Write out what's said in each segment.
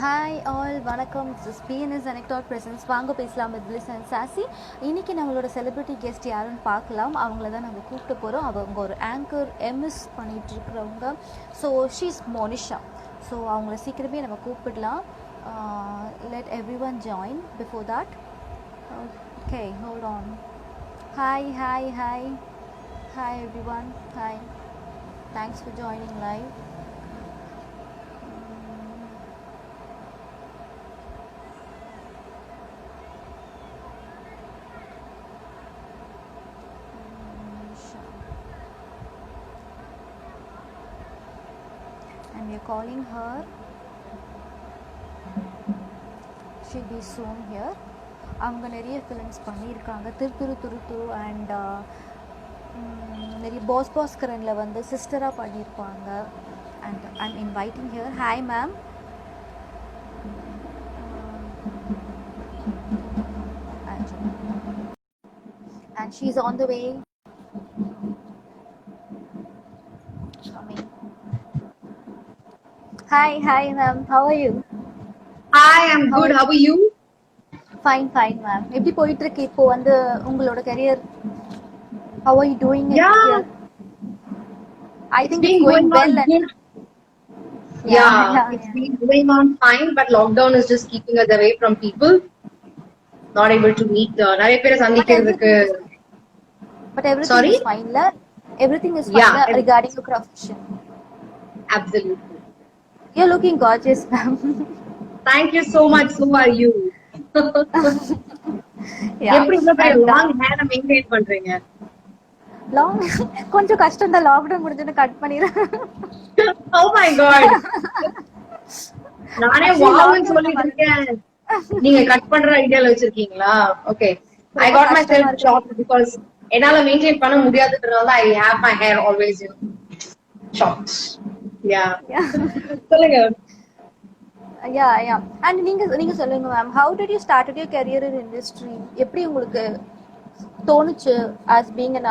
Hi all வணக்கம். This BNS anecdote presents. வாங்க பேசலாம் வித் பிளிஸ் அண்ட் சாசி. இன்றைக்கி நம்மளோட செலிபிரிட்டி கெஸ்ட் யாருன்னு பார்க்கலாம். அவங்கள தான் நம்ம கூப்பிட்டு போகிறோம். அவங்க ஒரு ஆங்கர் எம்எஸ் பண்ணிகிட்ருக்கிறவங்க. So she's Monisha. ஸோ அவங்கள சீக்கிரமே நம்ம கூப்பிடலாம். Let everyone join before that. Okay, hold on. Hi hi hi hi everyone. Hi, thanks for joining live. And we are calling her. She'll be soon here. அவங்க நிறைய films பண்ணியிருக்காங்க. துரு and நிறைய பாஸ்கரனில் வந்து சிஸ்டராக பண்ணியிருப்பாங்க. And I'm inviting here. Hi ma'am. And she is on the way. Hi ma'am, how are you? Hi, I'm good. How are you? Fine ma'am. எப்படி போயிட்டு இருக்கு இப்போ வந்து உங்களோட career? How are you doing it here? I think it's going well. Yeah, it's been going on fine, but lockdown is just keeping us away from people. Not able to meet. நிறைய பேரை சந்திக்கிறதுக்கு. But everything is fine, la? Everything is fine regarding your profession. Absolutely. You're looking gorgeous, ma'am. Thank you so much. So are you? எப்படி இவ்வளவு long hair maintain பண்றீங்க? Long கொஞ்சம் கஷ்டம் தான். Lockdown முடிஞ்சோன்னு cut பண்ணிடுறேன். Oh my god. நானே வாவ்னு சொல்லிட்டு இருக்கேன். நீங்க கட் பண்ற ஐடியால வச்சிருக்கீங்களா? Okay. I got myself shocked because என்னால மெயின்டைன் பண்ண முடியாதுன்றதால I have my hair always shocked. Yeah. சொல்லுங்க. Yeah. And நீங்க சொல்லுங்க ma'am. How did you started your career in industry? எப்படி உங்களுக்கு தோணுச்சு as being an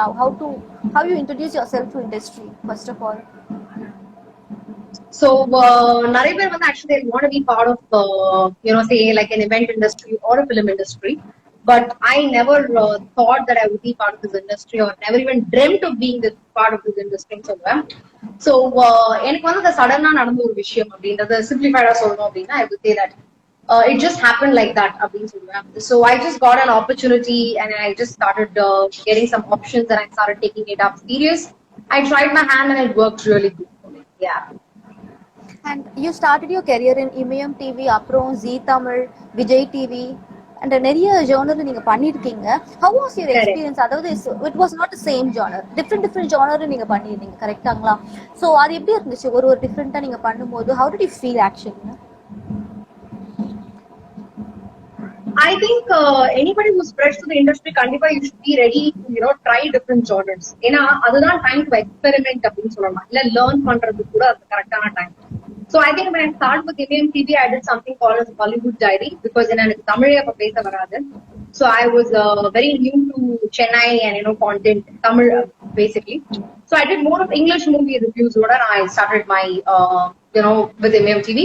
how you introduce yourself to industry first of all? So நிறைய பேர் வந்து actually want to be part of say like an event industry or a film industry. But I never thought that I would be part of this industry or never even dreamt of being this part of this industry. So, எனக்கு வந்து சடனா நடந்த ஒரு விஷயம் அப்படின்றத சிம்பிளிஃபைடா சொல்லணும் அப்படின்னா I would say that it just happened like that அப்படின்னு சொல்லுவேன். So I just got an opportunity and I just started getting some options and I started taking it up serious. I tried my hand and it worked really good for me. Yeah. And you started your career in Imayam TV, அப்புறம் Zee Tamil, Vijay TV. And நிறைய genre நீங்க பண்ணிருக்கீங்க. How was your experience? அதாவது it was not the same genre. different genre நீங்க பண்ணிருந்தீங்க, கரெக்ட்டாங்களா? So அது எப்படி இருந்துச்சு? ஒரு டிஃபரெண்டா நீங்க பண்ணும்போது how did you feel actually? I think anybody who's fresh to the industry kandipa you should be ready to try different genres. ஏனா அதுதான் time to experiment அப்படினு சொல்லலாம். இல்ல learn பண்றதுக்கு கூட அது கரெக்ட்டான time. So I think when I started with Imayam TV, I did something called as Bollywood Diary because in Tamil appo pesa varadhu. So I was very new to Chennai and content Tamil basically. So I did more of English movie reviews. I started my with Imayam TV.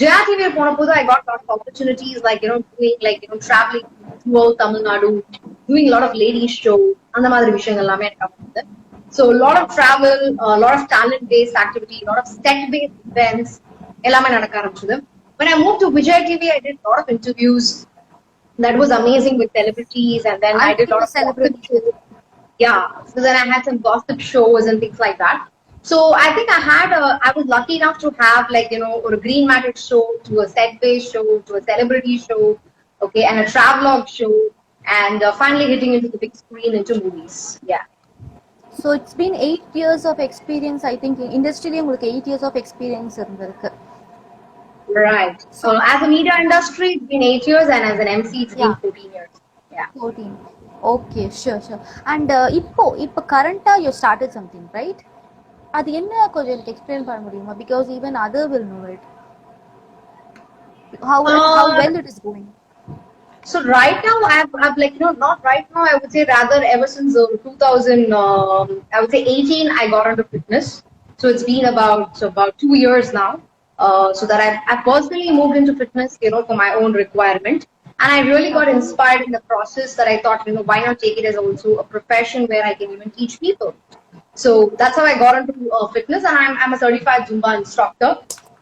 Jaya TV ponapodu I got a lot of opportunities like doing traveling throughout Tamil Nadu, doing a lot of ladies show and the madri vishayangal ellame enakku appadhu. So a lot of travel, a lot of talent based activity, a lot of set based events ellame nadakka aarambichudhu. When I moved to Vijay TV, I did a lot of interviews. That was amazing with celebrities, and then I did a lot of celebrities. Yeah, so then I had some gossip shows and things like that. So I think I was lucky enough to have a green matted show, to a set based show, to a celebrity show, okay, and a travelogue show, and finally hitting into the big screen into movies. Yeah. So it's been 8 years of experience. I think in industry உங்களுக்கு 8 years of experience இருந்திருக்கு. Right. So as a media industry it's been 8 years and as an MC it's been 14 years. Yeah. 14. Okay, sure. And இப்போ current you started something, right? அது என்ன கொஞ்சம் எனக்கு explain பண்ண முடியுமா? Because even other will know it. How well it is going? So right now I've not right now, I would say rather ever since 2000 I would say 18 I got into fitness. So it's been about 2 years now. so that I personally moved into fitness, for my own requirement. And I really got Okay. inspired in the process that I thought, why not take it as also a profession where I can even teach people. So that's how I got into fitness, and I'm a certified Zumba instructor.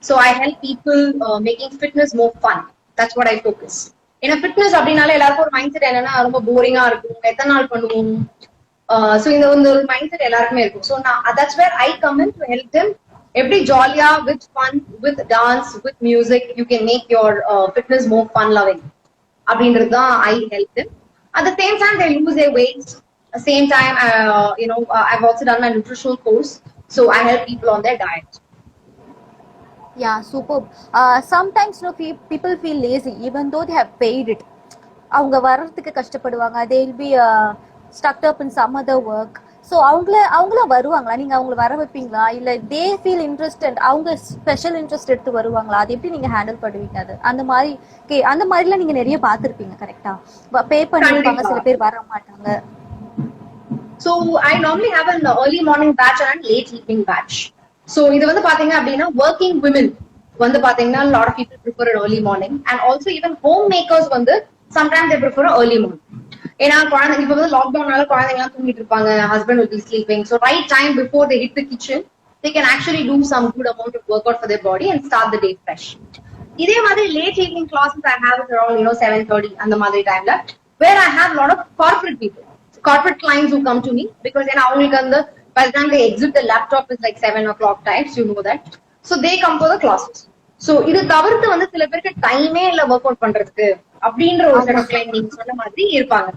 So I help people making fitness more fun. That's what I focus. ஏன்னா fitness அப்படின்னாலே எல்லாருக்கும் ஒரு mind set என்னன்னா ரொம்ப போரிங்கா இருக்கும், எத்தனை நாள் பண்ணுவோம். ஸோ இந்த ஒரு மைண்ட் செட் எல்லாருக்குமே இருக்கும். ஸோ நான் that's where I come in to help them எப்படி ஜாலியா with fun with dance with music you can make your fitness more fun loving அப்படின்றது தான் I help them. At the same time, they lose their weight. Same time, I've also done my nutritional course, so I help people on their diet. Yeah, superb. Sometimes people feel lazy even though they have paid it. அவங்க வர்றதுக்கு கஷ்டப்படுவாங்க. they will be stuck up in some other work. So அவங்கள வருவாங்களா, நீங்க அவங்கள வர வைப்பீங்களா, இல்ல தே ஃபீல் இன்ட்ரெஸ்டட் அவங்க ஸ்பெஷல் இன்ட்ரெஸ்ட் எடுத்து வருவாங்களா, அது எப்படி நீங்க ஹேண்டில் பண்ணுவீங்க? அது அந்த மாதிரிலாம் நீங்க நிறைய பார்த்துருப்பீங்க கரெக்டா? பே பண்ணிருப்பாங்க, சில பேர் வர மாட்டாங்க. So I normally have an early morning batch and late evening batch. So இது வந்து பாத்தீங்க அப்படின்னா working women வந்து பாத்தீங்கன்னா a lot of people prefer an early morning, and also even homemakers வந்து sometimes they prefer an early morning. ஏன்னா குழந்தை இப்ப வந்து லாக்டவுன்னால குழந்தைங்க எல்லாம் தூங்கிட்டு இருப்பாங்க, husband will be sleeping, so right time before they hit the kitchen they can actually do some good amount of workout for their body and start the day fresh. இதே மாதிரி late evening classes I have around 7:30 அந்த மாதிரி டைம்ல, where I have a lot of corporate clients who come to me, because then அவங்களுக்கு வந்து by the time they exit the laptop is like 7 o'clock times, you know that, so they come for the classes. So இது தவிர்த்து வந்து சில பேருக்கு டைமே இல்ல work out பண்றதுக்கு அப்படின்ற ஒரு செட் ஆஃப் கிளைண்ட் நீங்க சொன்ன மாதிரி இருப்பாங்க.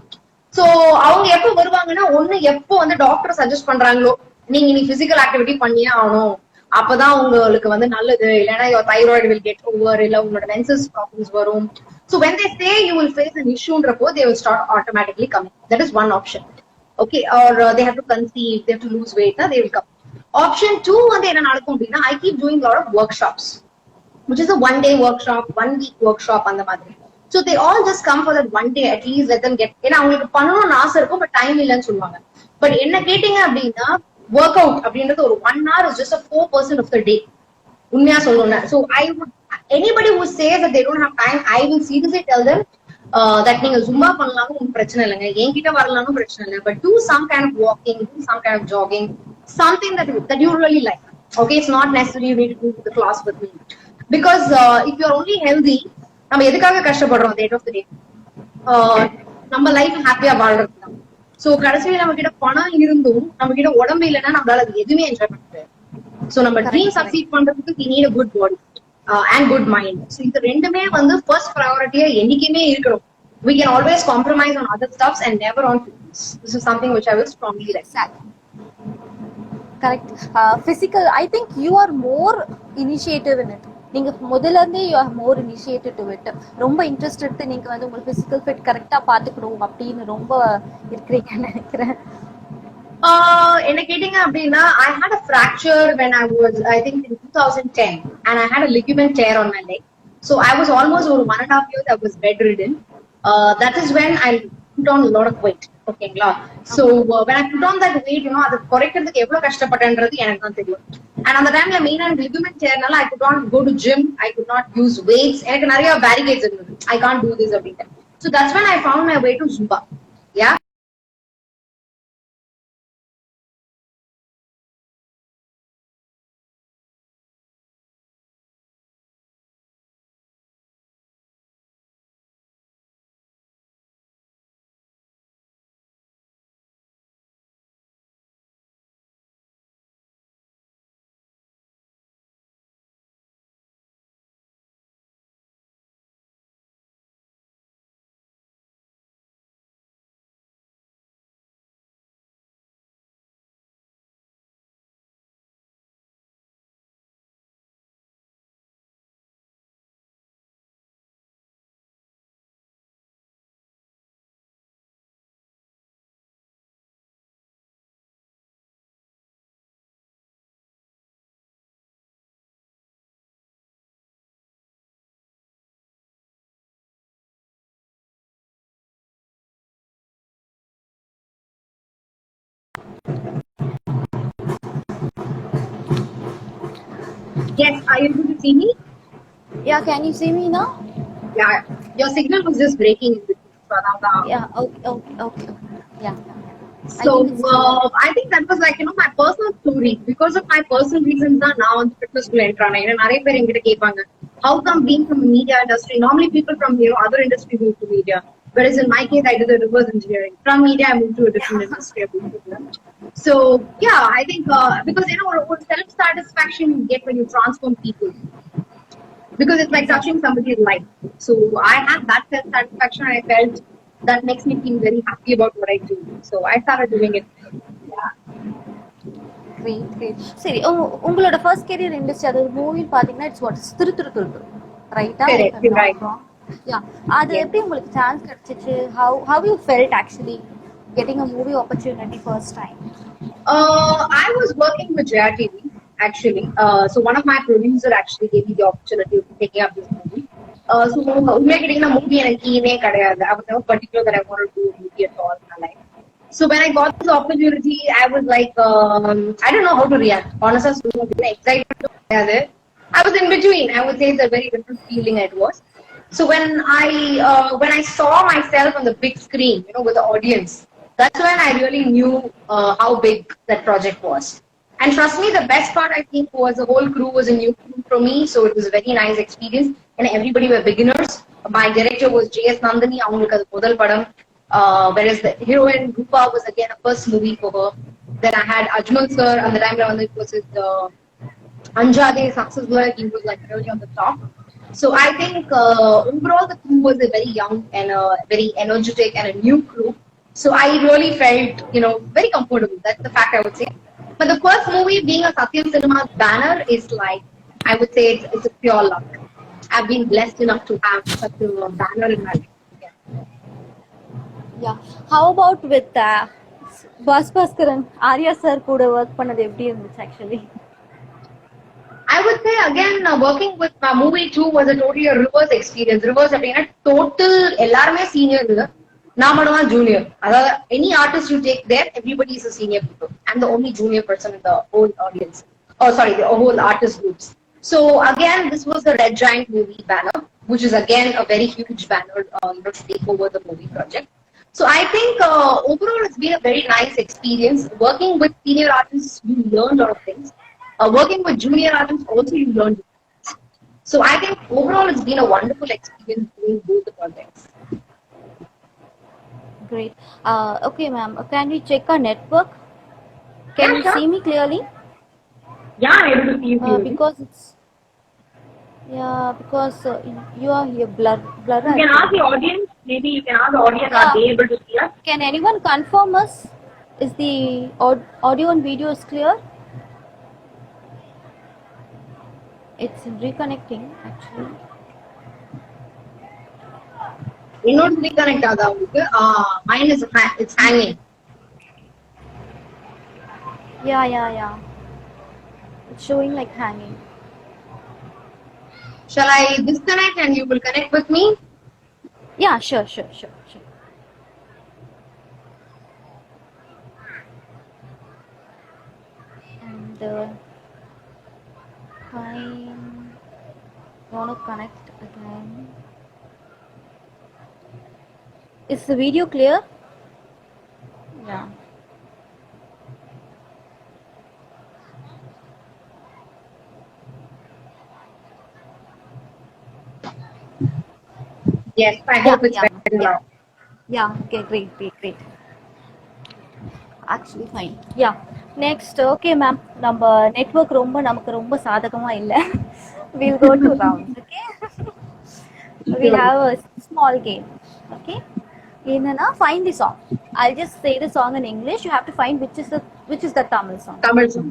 சோ அவங்க எப்ப வருவாங்கன்னா, ஒண்ணு எப்போ வந்து டாக்டர் சஜஸ்ட் பண்றாங்களோ நீங்க நீ பிசிக்கல் ஆக்டிவிட்டி பண்ணியே ஆகணும், அப்பதான் உங்களுக்கு வந்து நல்லது, இல்லைன்னா தைராய்டு வில் கெட் ஓவர், இல்ல உங்களோட மென்சஸ் ப்ராப்ளம்ஸ் வரும். So when they say you will face an issueன்றப்போ they will start automatically coming. That is one option. Okay, or they have to conceive, they have to lose weight, they will come. Option 2 வந்து என்ன நடக்கும் அப்படின்னா, I keep doing a lot of workshops, which is a 1-day workshop, 1-week workshop அந்த மாதிரி. So they all just come for that 1 day, at least let them get, ஏன்னா அவங்களுக்கு பண்ணணும்னு ஆசை இருக்கும், பட் டைம் இல்லைன்னு சொல்லுவாங்க. பட் என்ன கேட்டீங்க அப்படின்னா, ஒர்க் அவுட் அப்படின்றது ஒரு 1 hour is just a 4% of the day. உண்மையா சொல்லணும்னா, so I would, anybody who says that they don't have time, I will seriously tell them that நீங்க ஜும்பா பண்ணலாம்னு ஒன்றும் பிரச்சனை இல்லைங்க, என்கிட்ட வரலாம்னு பிரச்சனை இல்லை, but do some kind of walking, do some kind of jogging, something that you really like. Okay, it's not necessary you need to do the class with me, because if you're only healthy, நம்ம எதுக்காக கஷ்டப்படுறோம் at the end of the day? நம்ம life ஹாப்பியா வாழ்றது தான். So கடைசியில நம்ம கிட்ட பணம் இருந்தும் நம்ம கிட்ட உடம்பு இல்லைன்னா நம்மளால அது எதுவுமே என்ஜாய் பண்ண முடியாது. சோ நம்ம ட்ரீம் சக்சீட் பண்றதுக்கு we need a good body and good mind. So இது ரெண்டுமே வந்து ஃபர்ஸ்ட் ப்ரையாரிட்டியா என்னைக்குமே இருக்கணும். We can always compromise on other stuffs and never on fitness. This is something which I will strongly like. Correct. Physical, I think you are more initiative in it. நீங்க முதல்ல இருந்தே you are more initiative to it. ரொம்ப interest எடுத்து நீங்க வந்து உங்க physical fit கரெக்டா பாத்துக்கணும் அப்படின்னு ரொம்ப இருக்கிறீங்கன்னு நினைக்கிறேன். என்ன கேட்டீங்க அப்படின்னா, I had a fracture when I was, I think in 2010, and I had a ligament tear on my leg. So I was almost over 1.5 years I was bedridden. That is when I put on a lot of weight. ஓகேங்களா? So when I put on that weight, அதை குறைக்கிறதுக்கு எவ்வளவு கஷ்டப்பட்டேன்றது எனக்கு தான் தெரியும். And அந்த டைம்ல மெயினா ligament tearனால I could not go to gym, I could not use weights, எனக்கு நிறைய barricades இருந்தது, I can't do this அப்படின்ட்டு. So that's when I found my way to Zumba. Yeah. Yes, are you able to see me? Yeah, can you see me now? Yeah, your signal was just breaking in between. So Yeah, okay. Yeah. I So think it's clear. I think that was like my personal story. Because of my personal reasons தான் நான் வந்து fitness குள்ள enter ஆனேன். ஏன்னா நிறைய பேர் என்கிட்ட கேட்பாங்க, how come being from the media industry, normally people from other industries move to media, whereas in my case I did a reverse engineering. From media I moved to a different industry. So yeah, I think because what self satisfaction you get when you transform people, because it's like Exactly. touching somebody's life. So I had that self satisfaction. I felt that makes me feel very happy about what I do. So I started doing it. Yeah. Great சரி உங்களோட first career industry அது movie பாத்தீங்கன்னா it's what Thiru Thiru Thiru ரைட்டா Correct. You're right. யா அது Yes. எப்படி உங்களுக்கு chance கிடைச்சிச்சு how you felt actually getting a movie opportunity first time I was working with JRTV actually. So one of my producer actually gave me the opportunity of taking up this movie. So உண்மையா கேட்டீங்கன்னா movie எனக்கு கீழே கிடையாது. I was never particular that I wanted to do a movie at all in my life. So when I got this opportunity, I was like, I don't know how to react. Honestly, excited. I was in between. I would say it's a very different feeling it was. So when I saw myself on the big screen, with the audience, that's when I really knew how big that project was. And trust me, the best part I think was the whole crew was a new crew for me, so it was a very nice experience. And everybody were beginners. My director was J.S. Nandini, avungalukku adu modal padam. Whereas the heroine Rupa was again a first movie for her. Then I had Ajmal sir, and the time it was his Anjade success work. He was like really on the top. So I think overall the crew was a very young and a very energetic and a new crew. So I really felt, very comfortable. That's the fact I would say. But the first movie being a Satyam Cinemas banner is like, I would say it's a pure luck. I've been blessed enough to have such a banner in my life. Yeah. Yeah how about with Baskaran Arya sir கூட work பண்ணது எப்படி இருந்துச்சு actually I would say again, working with my movie too was a totally a reverse experience. Reverse அப்படின்னா total எல்லாருமே senior இல்ல, நான் மட்டும் தான் junior. அதாவது any artist you take there, everybody is a senior people. I'm the only junior person in the whole audience. Oh, sorry, the whole artist groups. So again, this was the Red Giant movie banner, which is again a very huge banner, to take over the movie project. So I think overall it's been a very nice experience. Working with senior artists, you learn a lot of things. Working with junior artists, also you learn. So I think overall it's been a wonderful experience doing both the projects. Great. Okay, ma'am. Can we check our network? Can you sure. see me clearly? Yeah, I'm able to see you. Because it's because you are here blur. You can ask the audience. Maybe you can ask the audience. Yeah. Are they able to see us? Can anyone confirm us? Is the audio and video is clear? It's reconnecting actually. Not reconnect ஆகுதா உங்களுக்கு? Mine is it's hanging. Yeah. It's showing like hanging. Shall I disconnect and you will connect with me? Yeah, sure. And fine. Want to connect again? Is the video clear? Yeah. Yes, I hope it's better now. Yeah, okay, great. Actually fine. Yeah. Next, okay ma'am. நம்ம network நமக்கு ரொம்ப சாதகமா இல்ல. We'll go to rounds, okay? We'll have a small game, okay? என்னன்னா find the song. I'll just say the song in English. You have to find which is the Tamil song. Tamil song.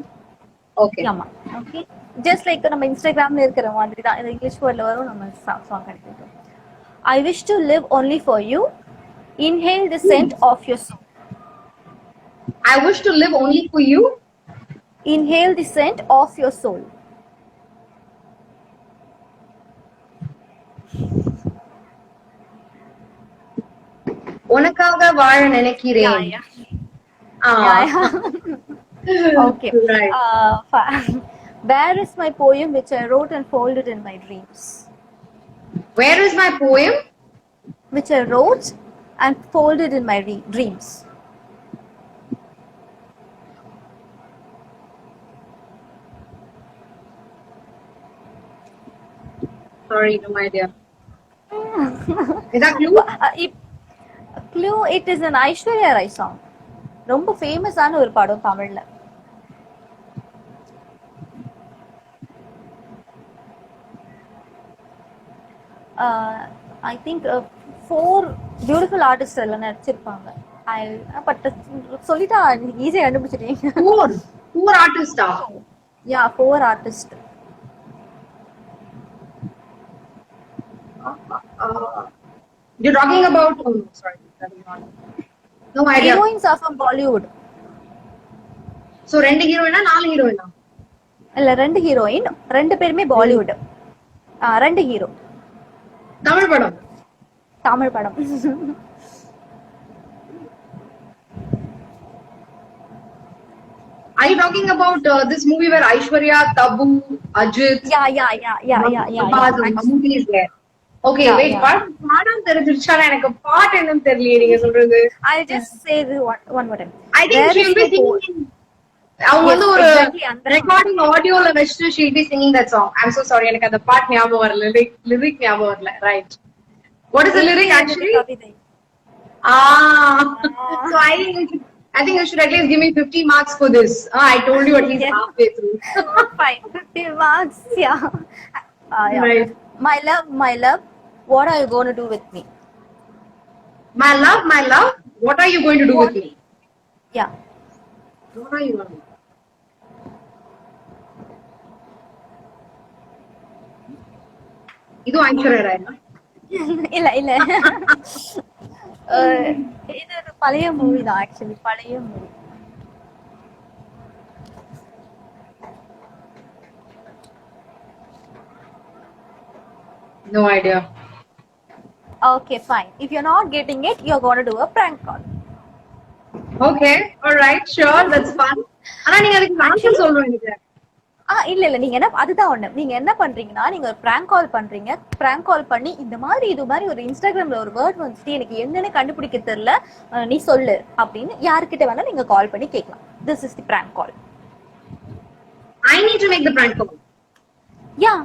Okay. ஆமா. Okay. Just like நம்ம இன்ஸ்டாகிராம்ல இருக்கிற மாதிரி தான். இந்த English வேர்ட்ல வரும் நம்ம சாங் கிடைக்கும். I wish to live only for you. Inhale the scent of your soul. I wish to live only for you. Inhale the scent of your soul. உனக்காக வாழ நினைக்கிறேன். Yeah. Okay. Right. Where is my poem which I wrote and folded in my dreams? Where is my poem? Which I wrote and folded in my dreams. Sorry, no idea. Is that clue? Clue, it is an Aishwarya Rai song. ரொம்ப ஃபேமஸான ஒரு படம் தமிழ்ல. I think 4 beautiful artists எல்லாம் நடிச்சிருப்பாங்க. But சொல்லிட்டா ஈஸியா கண்டுபிடிச்சிட்டீங்க. 4 artists. Yeah, 4 artists. You're talking about, oh no, sorry, no idea. Heroines are from Bollywood. So 2 heroine 4 heroine? இல்ல 2 ஹீரோயின், 2 பேருமே பாலிவுட். 2 ஹீரோ. தமிழ் படம். தமிழ் படம். Are you talking about this movie where Aishwarya, Tabu, Ajit? Yeah. Movie is there. Okay, wait. பாடம் தெரிஞ்சிருச்சா? எனக்கு பாட்டு என்னன்னு தெரியல நீங்க சொல்றது. I'll just say one more time. I think she'll be singing. அவங்க வந்து ஒரு ரெக்கார்டிங் ஆடியோல வெச்சு she'll be singing that song. I'm so sorry, எனக்கு அந்த பாட்டு ஞாபகம் வரல. லிரிக் ஞாபகம் வரல. Right. What is the lyric actually? So I think you should at least give me 50 marks for this. I told you at least halfway through. Fine, 50 marks. Yeah. Right. My love, what are you going to do with me? My love, what are you going to do with me? Yeah. What are you going to do? இது ஐஸ்வர்யா ராய். இல்ல இது ஒரு பழைய movie தான், actually பழைய movie. No idea. Okay, fine. If you're not getting it, you're going to do a prank call. Okay, all right, sure, that's fun. ஆனா நீங்க அதுக்கு ஆன்சர் சொல்லணும் எனக்கு. இல்ல நீங்க என்ன, அதுதான் ஒண்ணு. நீங்க என்ன பண்றீங்கன்னா, நீங்க ஒரு prank call பண்றீங்க. prank call பண்ணி இந்த மாதிரி ஒரு இன்ஸ்டாகிராம்ல ஒரு வேர்ட் வந்துட்டு எனக்கு என்னன்னு கண்டுபிடிக்க தெரியல, நீ சொல்லு அப்படின்னு யார்கிட்ட வேணா நீங்க கால் பண்ணி கேட்கலாம். This is the prank call. I need to make the prank call. Yeah.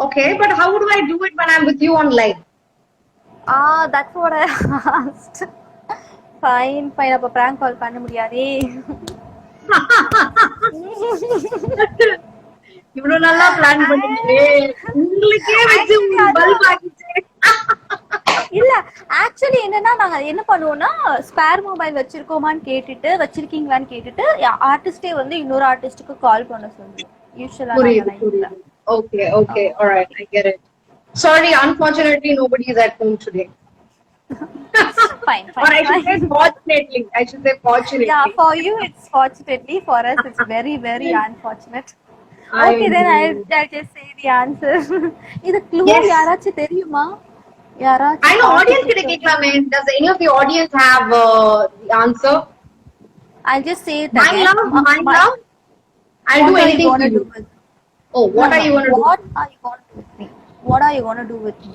Okay, but how do I do it when I'm with you on live? That's what I asked. Fine, அப்ப prank call பண்ண முடியாதே. இவ்வளவு நல்லா plan பண்ணீங்களே, உங்களுக்கே வச்சு bulb ஆகிச்சு. இல்ல actually என்னன்னா, நாங்க என்ன பண்ணுவோம்னா, ஸ்பேர் மொபைல் வச்சிருக்கீங்களான்னு கேட்டுட்டு ஆர்டிஸ்டே வந்து இன்னொரு ஆர்டிஸ்டுக்கு கால் பண்ண சொல்லுவோம் யூசுவலா. Okay, all right, I get it. Sorry, unfortunately nobody is at home today. Fine. Or I should say fortunately. Yeah, for you it's fortunately, for us it's very, very unfortunate. Okay, then I'll just say the answer. இது clue யாராச்சும் தெரியுமா? யாராச்சும் I know audience கிட்ட கேட்கலாமே. Does any of the audience have the answer? I'll just say it my again. love, I'll do anything for you. What are you going to do? What are you going to do with me? What are you going to do with me?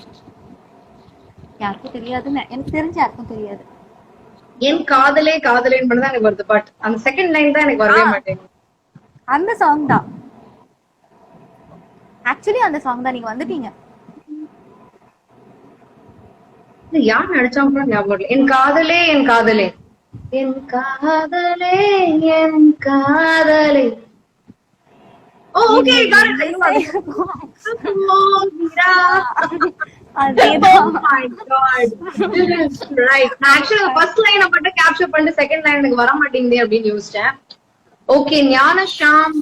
யாருக்கும் தெரியாதுன்னு எனக்கு தெரிஞ்ச, யாருக்கும் தெரியாது. என் காதலே காதலேன்னு பண்ணதான் எனக்கு வருது, பட் அந்த செகண்ட் லைன் தான் எனக்கு வரவே மாட்டேங்குது. அந்த சாங் தான் ஆக்சுவலி, அந்த சாங் தான். நீங்க வந்துட்டீங்க. யார் நடிச்சாங்க கூட ஞாபகம் இல்லை. என் காதலே என் காதலே என் காதலே என் காதலே. Okay, got it. Oh my god. Right. Actually, first line மட்டும் capture பண்ணிட்டு second line எனக்கு வர மாட்டேங்குதே அப்படின்னு யோசிச்சேன். Okay, ஞான ஷாம்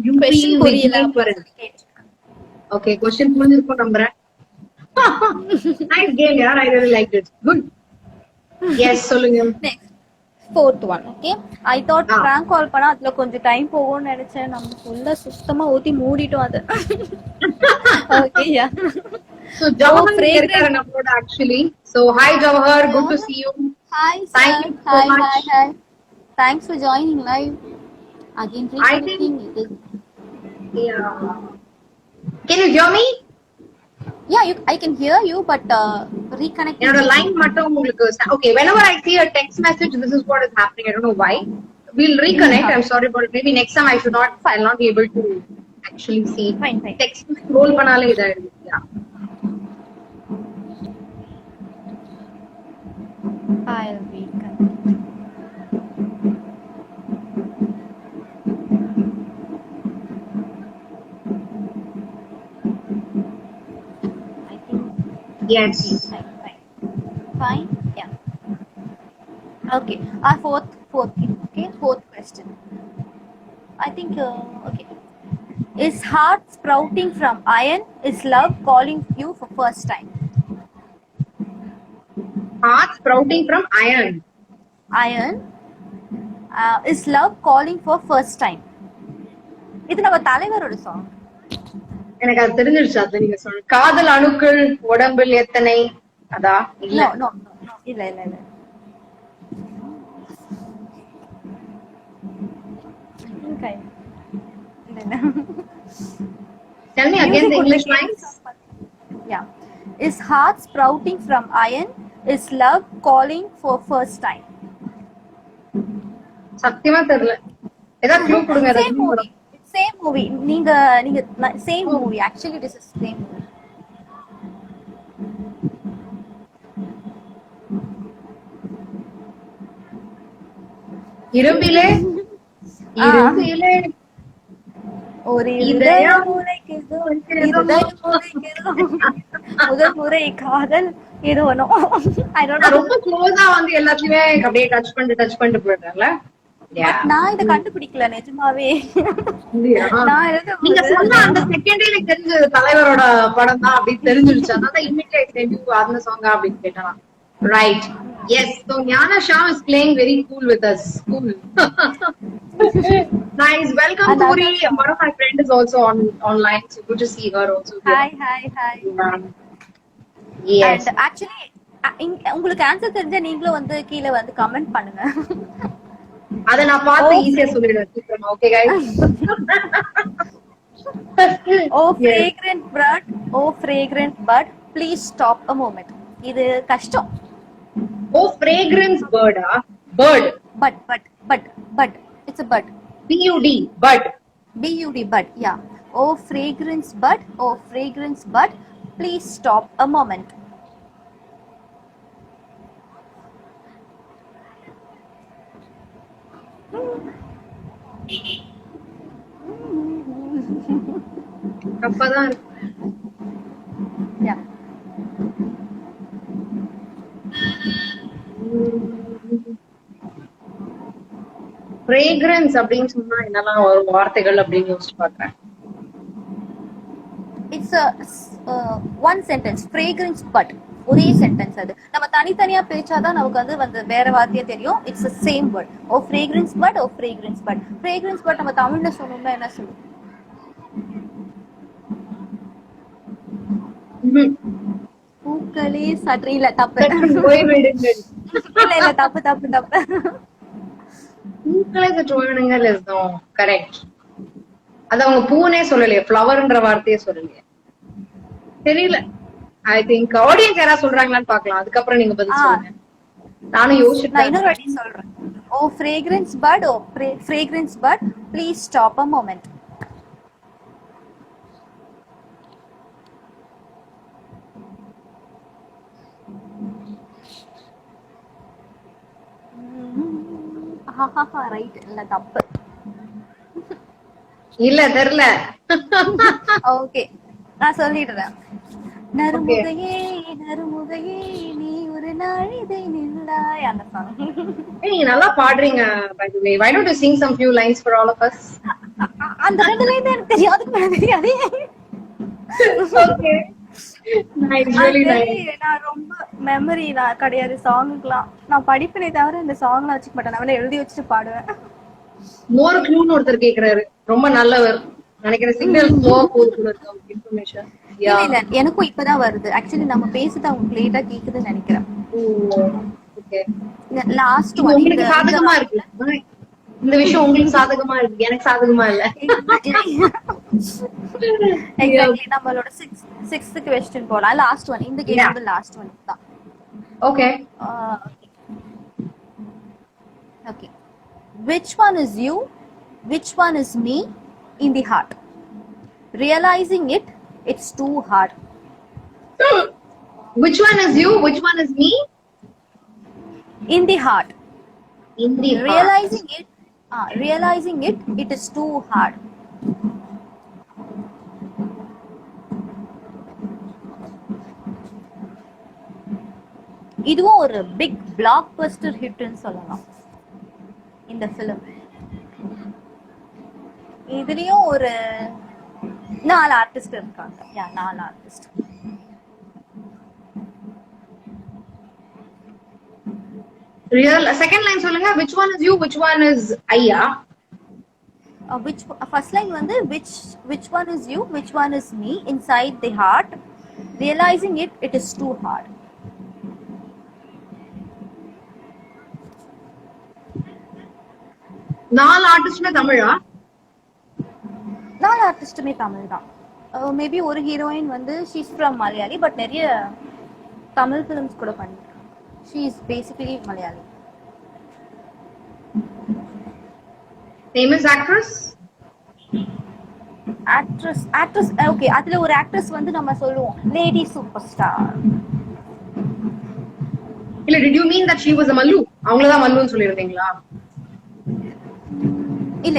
யூபி விஜயேஸ்வரன். Okay, question புரிஞ்சிருக்கும் நம்புறேன். Nice game, yaar. I really liked it. Good. Yes, சொல்லுங்க. Next. Fourth one. Okay, I thought prank call பண்ணா அதுல கொஞ்சம் டைம் போகும்னு நினைச்சேன். நம்ம ஃபுல்லா சுத்தமா ஊத்தி மூடிட்டோம் அத. Okay, yeah. So Jawahar இருக்காரு நம்மளோட actually. So hi Jawahar, good to see you. Hi sir. Thank you so much. Hi. Thanks for joining live. again I think, reconnecting it is. yeah. Can you hear me? Yeah, I can hear you, but reconnecting என்னோட it line மட்டும் உங்களுக்கு okay. Whenever I see a text message, this is what is happening. I don't know why. We'll reconnect. I'm sorry, but maybe next time I should not. I'll not be able to actually see. fine fine. Text scroll பண்ணாலே இதாயிடுது. Yeah. I'll reconnect. I think Yes. fine fine fine. Yeah. Okay. Our fourth okay, fourth question. I think okay. Is heart sprouting from iron? Is love calling you for first time? Heart sprouting from iron. Iron. Is love calling for first time? இது நம்ம தலைவரோட song. எனக்கு அது தெரிஞ்சிருச்சு. அது நீங்க சொல்லுங்க. காதல் அணுக்கள் உடம்பில் எத்தனை அதா இல்ல. No இல்ல இல்ல இல்ல. Okay. இல்ல. Tell me again the English lines. Yeah. Is heart sprouting from iron? Is love calling for first time? சத்தியமா தெரியல. ஏதாவது க்ளூ கொடுங்க. Same movie. நீங்க same movie. Actually this is same movie. இரும்பிலே இரும்பிலே ஒரு இதயம் உரைக்குதோ, இருதயம் உரைக்குதோ, முதல் முறை காதல் ஏதோ ஒண்ணும். I don't know. ரொம்ப க்ளோஸா வந்து எல்லாத்தையுமே அப்படியே டச் பண்ணிட்டு போயிடுறாங்கல்ல. நான் இத கண்டுபிடிக்கல நிஜமாவே. நீங்க சொன்ன அந்த செகண்டே எனக்கு தெரிஞ்ச தலைவரோட படம் தான் அப்படி தெரிஞ்சிருச்சு. அதான் இமிடியேட் தெரிஞ்சு அந்த சாங்கா அப்படின்னு கேட்டா. Right. Yes. So Jnana Shah is playing very cool with us. Cool. Nice. Welcome, Puri. One of my friends is also online. So good to see her also. Hi. Yes. And actually உங்களுக்கு answer தெரிஞ்சா நீங்களும் வந்து கீழ வந்து comment பண்ணுங்க. அத நான் பார்த்து ஈஸியா சொல்லிடுவேன் சீக்கிரமா. Okay guys. Oh fragrant bud, please stop a moment. இது கஷ்டம். Oh fragrance bird. Bird. Bud. It's a bud. B-U-D. Bud. B-U-D bud. Yeah. Oh fragrance bud, please stop a moment. அப்பதான் Yeah. fragrance அப்படின்னு சொன்னா என்னெல்லாம் ஒரு வார்த்தைகள் அப்படின்னு யோசிச்சு பாக்குறேன். It's a one sentence. Fragrance bud. ஒரே சென்டென்ஸ் அது. நம்ம தனித்தனியா பேச்சாதான் நமக்கு வந்து வேற வார்த்தையே தெரியும். It's the same word. Oh fragrance bud. Fragrance bud நம்ம தமிழ்ல சொல்லணும்னா என்ன சொல்லுவோம்? பூக்களே சற்று இல்ல தப்பு. இல்ல தப்பு. பூக்களே சற்று ஓய்விடுங்க. கரெக்ட். அது அவங்க பூனே சொல்லலையே, ஃப்ளவர்ன்ற வார்த்தையே சொல்லலையே. தெரியல. ஐ திங்க் ஆடியன்ஸ் யாரா சொல்றாங்களான்னு பாக்கலாம். அதுக்கப்புறம் நீங்க பதில் சொல்லுங்க. நானும் யோசிச்சுட்டு நான் இன்னொரு வாட்டி சொல்றேன். Oh fragrance bud, please stop a moment. Right. இல்ல தப்பு. இல்ல தெரியல. ஓகே நான் சொல்லிடுறேன். நறுமுகையே நீ ஒரு நாழிதை நின்றாய் அந்த சாங். நீங்க நல்லா பாடுறீங்க. by the way, why don't you sing some few lines for all of us? அந்த ரெண்டு லைன் தான் எனக்கு தெரியும். அதுக்கு மேல தெரியாது. Okay. Nice, really nice. நான் ரொம்ப மெமரி நான் கிடையாது சாங்குக்குலாம். நான் படிப்பனே தவிர இந்த சாங்லாம் வச்சுக்க மாட்டேன். நான் எழுதி வச்சுட்டு பாடுவேன். மோர் க்ளூன்னு ஒருத்தர் கேக்குறாரு. ரொம்ப நல்லவர் நினைக்கிறேன். சிக்னல் போகுது இன்ஃபர்மேஷன். இல்ல எனக்கும் இப்பதான் வருது. ஆக்சுவலி நம்ம பேசுறது அவங்க லேட்டா கேக்குதுன்னு நினைக்கிறேன். ஓகே. லாஸ்ட் உங்களுக்கு சாதகமா இருக்கு. இந்த விஷயம் உங்களுக்கு சாதகமா இருக்கு, எனக்கு சாதகமா இல்ல. எக்ஸாக்ட்லி. நம்மளோட சிக்ஸ்த் கொஸ்டின் போலாம். Last one. இந்த கேம் வந்து லாஸ்ட் ஒன் தான். Okay. Okay. Which one is you? Which one is me in the heart? Realizing it, it's too hard. Which one is you? Which one is me? In the heart. In the heart. Realizing it, it is too hard. இதுவும் ஒரு big black Bastar ஹிட்னு சொல்லலாம் இந்த film. இதுலயும் ஒரு 4 artist இருக்காங்க. 4 artist. Real second line சொல்லுங்க. Which one is you? Which one is ஐயா? Which first line வந்து which one is you? Which one is me? Inside the heart. Realizing it, it is too hard. 4 ஆர்டிஸ்ட்னா தமிழா? 4 ஆர்டிஸ்டுமே தமிழ் தான். Maybe ஒரு heroine வந்து she's from Malayali, but நிறைய Tamil films கூட பண்ணிருக்காங்க. She is basically Malayali. Famous actress? Actress okay. அதுல ஒரு actress வந்து நம்ம சொல்லுவோம் லேடி சூப்பர் ஸ்டார். இல்ல, did you mean that she was a mallu? அவங்கள தான் மல்லுன்னு சொல்லிருந்தீங்களா? இல்ல.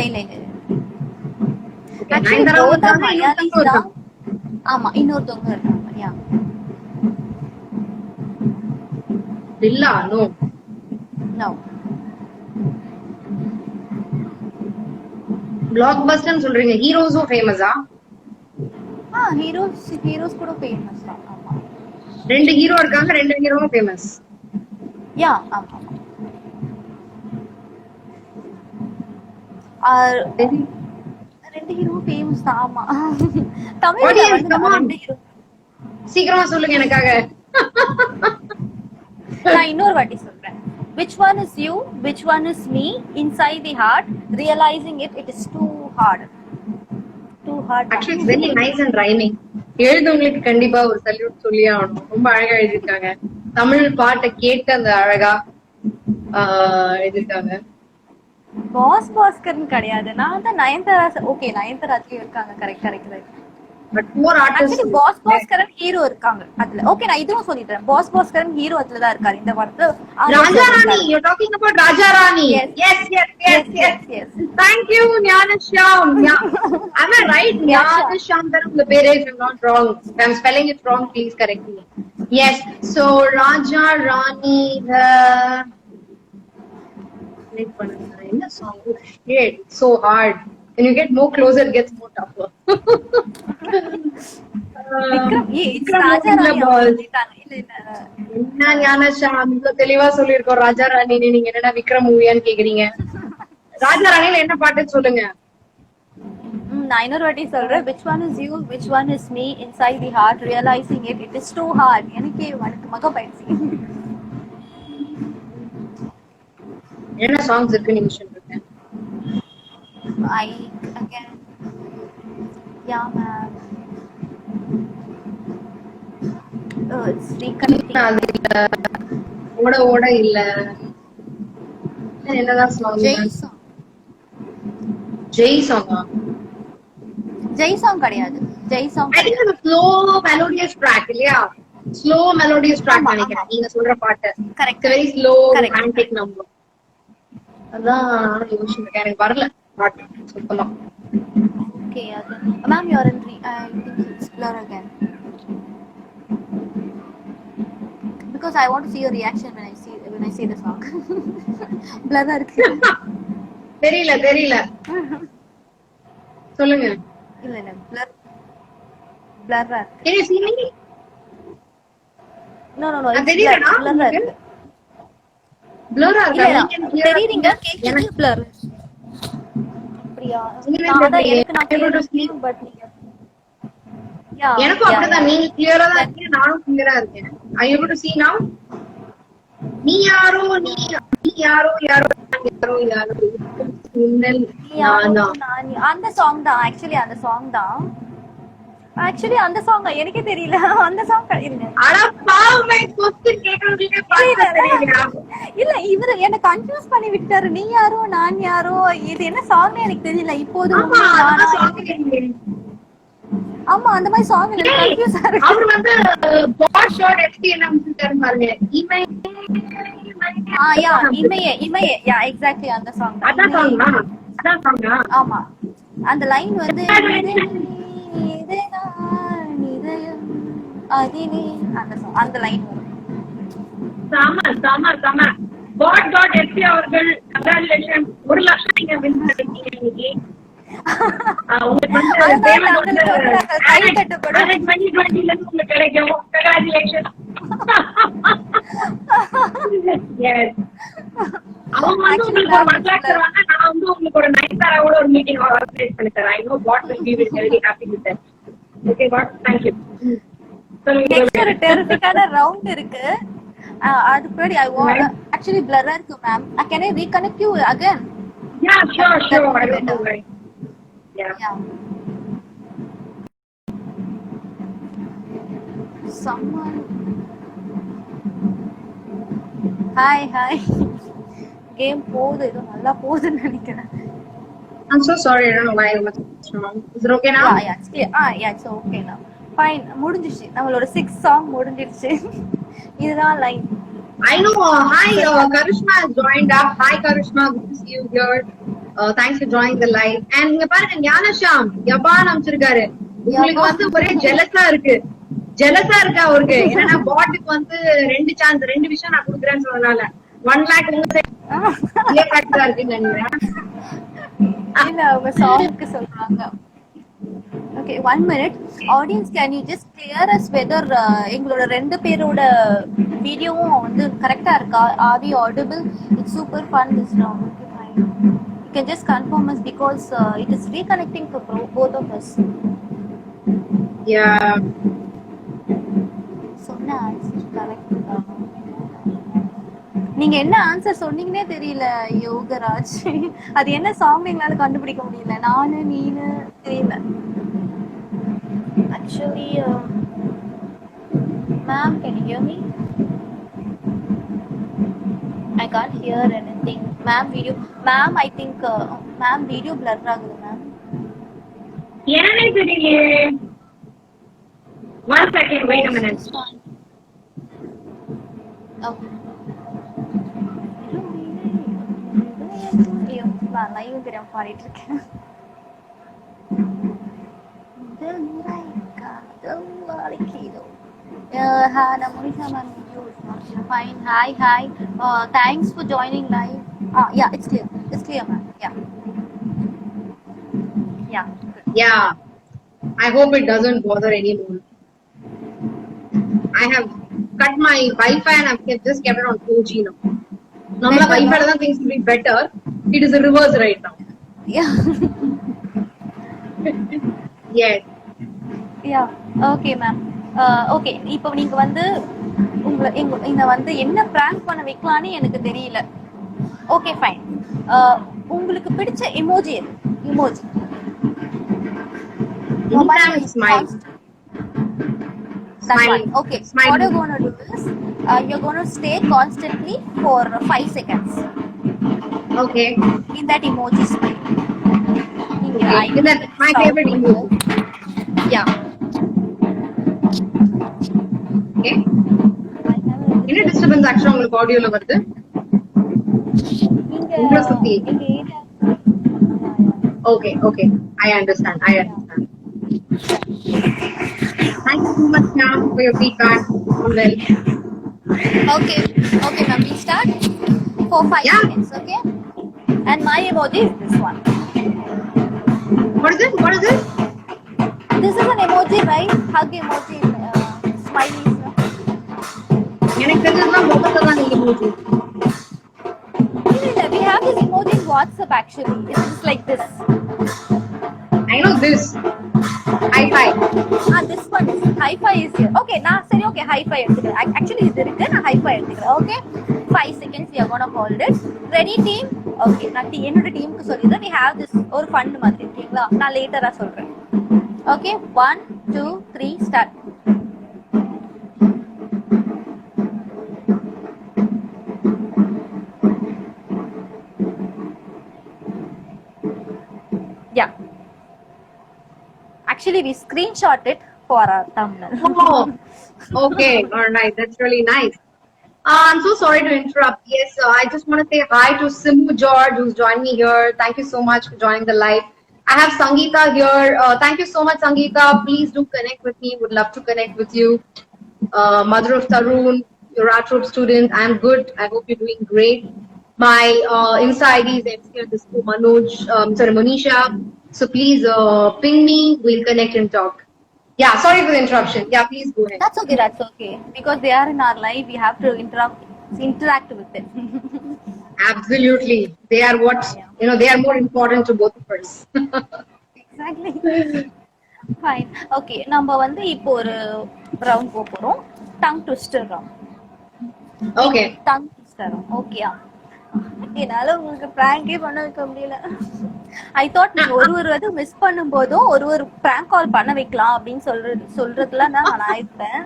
Actually மலையாளிஸ் தான். ஆமா, இன்னொருத்தவங்க இருக்காங்க. யா. இல்ல, நோ. நோ. பிளாக் பஸ்டர்னு சொல்றீங்க. ஹீரோஸும் ஃபேமஸா? ஹீரோஸ் கூட ஃபேமஸ் தான். ஆமா. 2 ஹீரோ இருக்காங்க, 2 ஹீரோவும் ஃபேமஸ். யா, ஆமா. ரெண்டு ஹீரோ ஃபேமஸ் தான். ஆமா. தமிழ்ல வந்து நம்ம 2 ஹீரோ. சீக்கிரமா சொல்லுங்க எனக்காக. நான் இன்னொரு வாட்டி சொல்றேன். Which one is you? Which one is me? Inside the heart. Realizing it, it is too hard. Too hard. Actually, it's very nice and rhyming. எழுதுவங்களுக்கு கண்டிப்பா ஒரு சல்யூட் சொல்லி ஆகணும். ரொம்ப அழகா எழுதிருக்காங்க. தமிழ் பாட்டை கேட்டு அந்த அழகா எழுதிருக்காங்க. பாஸ்கர்னு கிடையாது. நான் தான் நயன்தாரா. ஓகே, நயன்தாராஜியும் இருக்காங்க. Correct. But 4 artist. Baskaran hero இருக்காங்க அதுல. ஓகே, நான் இதுவும் சொல்லிட்டேன். பாஸ்கரன் ஹீரோ அதுல தான் இருக்காரு இந்த படத்துல. Raja Rani. You're talking about Raja Rani. Yes. Thank you, ஞானஷ்யாம். Am I right? ஞானஷ்யாம் தான் உங்க பேரு. If I'm not wrong. If I'm spelling it wrong, please correct me. Yes. So Raja Rani wait பண்ணுங்க. என்ன song? Shit, so hard. When you get more closer, it gets more tougher. என்ன ஞானஷாம் தெளிவா சொல்லிருக்கோம். ராஜா ராணி நீங்க என்னடா விக்ரம் மூவியான்னு கேக்குறீங்க. ராஜா ராணில என்ன பாட்டுன்னு சொல்லுங்க. நான் இன்னொரு வாட்டி சொல்றேன். Which one is you? Which one is me? Inside the heart. Realizing it, it is too hard. எனக்கு மக பயிற்சி. என்ன சாங்ஸ் இருக்கு நீங்க சொல்லுங்க. I again. Yeah, man. It's reconnecting. ஓட இல்ல. என்னதான் சாங்? ஜெய் சாங் கிடையாது. Jai song. I think it's a slow melodious track இல்லையா? Slow melodious track நினைக்கிறேன் நீங்க சொல்ற பாட்டு. Correct. Very slow romantic number. அதான் யோசிச்சிருக்கேன். எனக்கு வரல பாட்டு சுத்தமா. Okay, ma'am, you're in I think it's blur again. Because I want to see your reaction when I say the song. Blur இருக்கு. தெரியல. சொல்லுங்க. இல்ல blur. Can you see me? No. Blur இருக்கா? தெரியுங்க கேக்குது blur. அப்படியே எனக்கும் அப்படிதான். நீங்க கிளியரா தான் இருக்கீங்க, நானும் கிளியரா இருக்கேன். Are you able to see now? நீ யாரோ உன்னல் யாரோ நானா. நான் அந்த சாங் தான் ஆக்சுவலி அந்த சாங் எனக்கே தெரியல. அந்த சாங் இருங்க. அட பாவமே, கொஸ்டின் கேக்குறதுக்கே பாத்து தெரியுமா? இல்ல இவரு என்ன கன்ஃபியூஸ் பண்ணி விட்டாரு. நீ யாரோ நான் யாரோ, இது என்ன சாங் எனக்கு தெரியல. இப்போது ஆமா, உன்னை நானா அதான் எனக்கு தெரியல. சொல்றேன். ஆமா அந்த மாதிரி சாங் எனக்கு கன்ஃபியூஸா இருக்கு. அவர் வந்து பாட் ஷாட் எஃப்டி என்ன அமைச்சிருக்காரு பாருங்க. இமை யா இமையே யா எக்ஸாக்ட்லி அந்த சாங். அதான் சாங்கா. ஆமா அந்த லைன் வந்து இதுதான் இதயம் அதிலே அந்த song, அந்த லைன் வரும். சம பாட் டாட் எஃப்டி அவர்கள் கங்க்ராச்சுலேஷன். 1 லட்சம் நீங்க வின் பண்ணிருக்கீங்க இன்னைக்கு. உங்களுக்கு வந்து பேமெண்ட் வந்து 2020 ல இருந்து உங்களுக்கு கிடைக்கும். கங்க்ராச்சுலேஷன். எஸ், அவங்க வந்து உங்களுக்கு ஒரு 1 lakh தருவாங்க. நான் வந்து உங்களுக்கு ஒரு 9 தரோட ஒரு மீட்டிங் ஆர்கனைஸ் பண்ணி தரேன். I know what will be very happy with that. Okay what, thank you. Next ஒரு டெரிஃபிக்கான ரவுண்ட் இருக்கு. அதுக்கு முன்னாடி ஐ வாண்ட் ஆக்சுவலி blur இருக்கு ma'am. Can I reconnect you again? Yeah, sure. I don't know why. Yeah. Someone. Hi. Game போகுது, ஏதோ நல்லா போகுதுன்னு நினைக்கிறேன். I'm so sorry. I don't know why. What's wrong? Is it okay now? Yeah, it's clear. Yeah, it's okay now. Fine. முடிஞ்சிருச்சு. நம்மளோட 6 song முடிஞ்சிருச்சு. இதுதான் line. I know. Hi, Karishma has joined up. Hi, Karishma. Good to see you here. Thanks for joining the live. And இங்க பாருங்க, ஞானஷாம் யபான் அமைச்சிருக்காரு. உங்களுக்கு வந்து ஒரே ஜெலஸா இருக்கு அவருக்கு. என்னன்னா பாட்டுக்கு வந்து 2 சான்ஸ், 2 விஷயம் நான் கொடுக்குறேன்னு சொன்னனால 1 lakh உங்க சைடு இருக்குன்னு நினைக்கிறேன். இல்ல அவங்க சாங்க்கு சொல்றாங்க. Okay, 1 minute. Audience, can you just clear us whether எங்களோட 2 பேரோட வீடியோவும் வந்து கரெக்டா இருக்கா? Are we audible? It's super fun this round. Okay, fine. You can just confirm us because it is reconnecting for both of us. Yeah. சொன்ன answer correct தான். நீங்க என்ன ஆன்சர் சொன்னீங்கன்னே தெரியல யோகராஜ். அது என்ன சாங் எங்களால கண்டுபிடிக்க முடியல. நானு நீனு தெரியல. Actually, ma'am, can you hear me? I can't hear anything. Ma'am, I think, ma'am, video blur ஆகுது ma'am. என்னன்னே தெரியலையே. 1 second, wait a minute. Okay. ஐயோ, நான் லைவ் தெரியாம பாடிட்டு இருக்கேன். Fine. Hi. Thanks for joining live. Yeah, it's clear, ma'am. Yeah. Good. Yeah. I hope it doesn't bother anymore. I have cut my Wi-Fi and I've just kept it on 4G now. Normally Wi-Fi doesn't things will be better. It is a reverse right now. Yeah. Yes. Yeah. Okay, ma'am. Okay. இப்போ நீங்க வந்து இந்த வந்து என்ன prank பண்ண வைக்கலாம்னு எனக்கு தெரியல. Okay fine. உங்களுக்கு பிடிச்ச emoji Smile. That one. Okay. Smile. What you're going to do is you're going to stay constantly for 5 seconds Okay. in that emoji smile. Okay. That's my favorite emoji. Yeah. Okay. என்ன disturbance ஆக்சுவலா உங்களுக்கு ஆடியோல வருது? உங்களை சுத்தி. Okay. I understand. Thank you so much, ma'am, for your feedback. Well. Okay, ma'am. We start for 5 seconds, okay? And my emoji is this one. What is it? This is an emoji, right? Hug emoji, smiley. எனக்கு தெரிஞ்சதுலாம் முகத்துல தான் emoji. No, we have this emoji in WhatsApp actually. It's just like this. I know this. High five. This one is high hifi is okay. நான் சரி okay hi-fi எடுத்துக்கிறேன். Actually இது இருக்கு, நான் hi-fi எடுத்துக்கிறேன். Okay 5 seconds we are gonna hold it. Ready team? Okay நான் என்னோட டீமுக்கு சொல்லிடுறேன். we have this ஒரு ஃபன் மாதிரி ஓகேங்களா, நான் லேட்டரா சொல்றேன். Okay 1 2 3 start. Yeah. Actually, we screenshot it for our thumbnail. Oh, okay. All right. That's really nice. I'm so sorry to interrupt. Yes, I just want to say hi to Simbu George, who's joined me here. Thank you so much for joining the live. I have Sangeeta here. Thank you so much, Sangeeta. Please do connect with me. Would love to connect with you. Mother of Tarun, your art group student. I'm good. I hope you're doing great. My Insta ID is MC Manoj, Monisha. So please ping me. We'll connect and talk. Yeah, sorry for the interruption. Yeah, please go ahead. That's okay. That's okay. Because they are in our life, we have to interact with them. Absolutely. They are what, they are more important to both of us. Exactly. Fine. Okay. நம்ம வந்து இப்போ ஒரு round போறோம். Tongue twister round. Okay. Tongue twister round. Okay. என்னால உங்களுக்கு பிராங்கே பண்ண வைக்க முடியல. ஐ தாட் நீங்க ஒரு இது மிஸ் பண்ணும் போதும் ஒரு பிராங்க் கால் பண்ண வைக்கலாம் அப்படின்னு சொல்றதுல நான் ஆயிட்டேன்.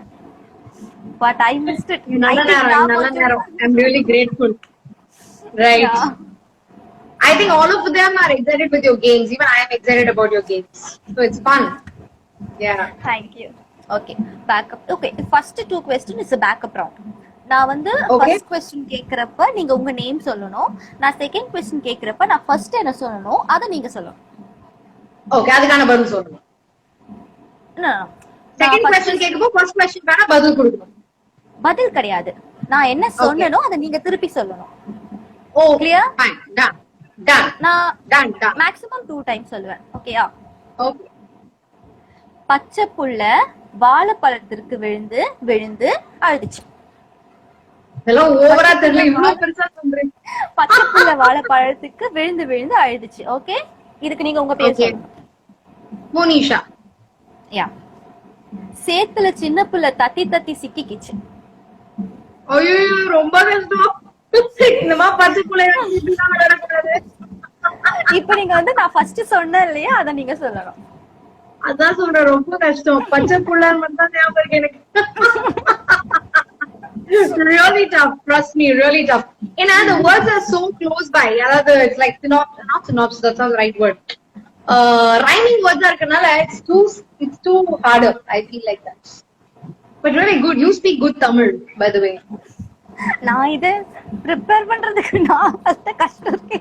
But I missed it. I'm really grateful. Right. Yeah. I think all of them are excited with your games. Even I am excited about your games. So it's fun. Yeah. Thank you. Okay. Backup. Okay. The first 2 questions is a backup round. நான் வந்து first question கேக்குறப்ப நீங்க உங்க name சொல்லணும். நான் second question கேக்குறப்ப நான் first என்ன சொல்லணும் அத நீங்க சொல்லணும். ஓகே அதுக்கான பதில் சொல்லணும். செகண்ட் क्वेश्चन கேக்குறப்ப ஃபர்ஸ்ட் क्वेश्चनக்கான பதில் கொடுக்கணும். பதில் கிடையாது. நான் என்ன சொன்னனோ அத நீங்க திருப்பி சொல்லணும். ஓ கிளியர்? ஃபைன். டன். நான் மேக்ஸिमम 2 டைம் சொல்லுவேன். ஓகேயா? ஓகே. பச்சை புள்ள வாழைப்பழத்திற்கு விழுந்து விழுந்து அழுதுச்சு. ஹலோ ஓவரா தெரியல இவ்வளவு பெருசா சொல்றீங்க. பச்சை புள்ள வாழைப்பழத்துக்கு விழுந்து விழுந்து அழுதுச்சு. ஓகே இதுக்கு நீங்க உங்க பேர் சொல்லுங்க. மோனிஷா. யா. சேத்துல சின்ன புள்ள தத்தி தத்தி சிக்கிக்கிச்சு. ஐயோ ரொம்ப கஷ்டம். என்னமா பச்சை புள்ள இப்படிலாம் விளையாடக்கூடாது. இப்போ நீங்க வந்து நான் ஃபர்ஸ்ட் சொன்னேன் இல்லையா அத நீங்க சொல்லணும். அதான் சொல்றேன் ரொம்ப கஷ்டம். பச்சை புள்ளன்னு மட்டும் தான் ஞாபகம் இருக்கு எனக்கு. Really tough, trust me, really tough. The words are so close by. It's like not synopsis, that's not the right word. Rhyming words are it's too harder. I feel like that. But really good. You speak good Tamil, by the way. நான் இத prepare பண்றதுக்கு நான் கஷ்டம் இருக்கு.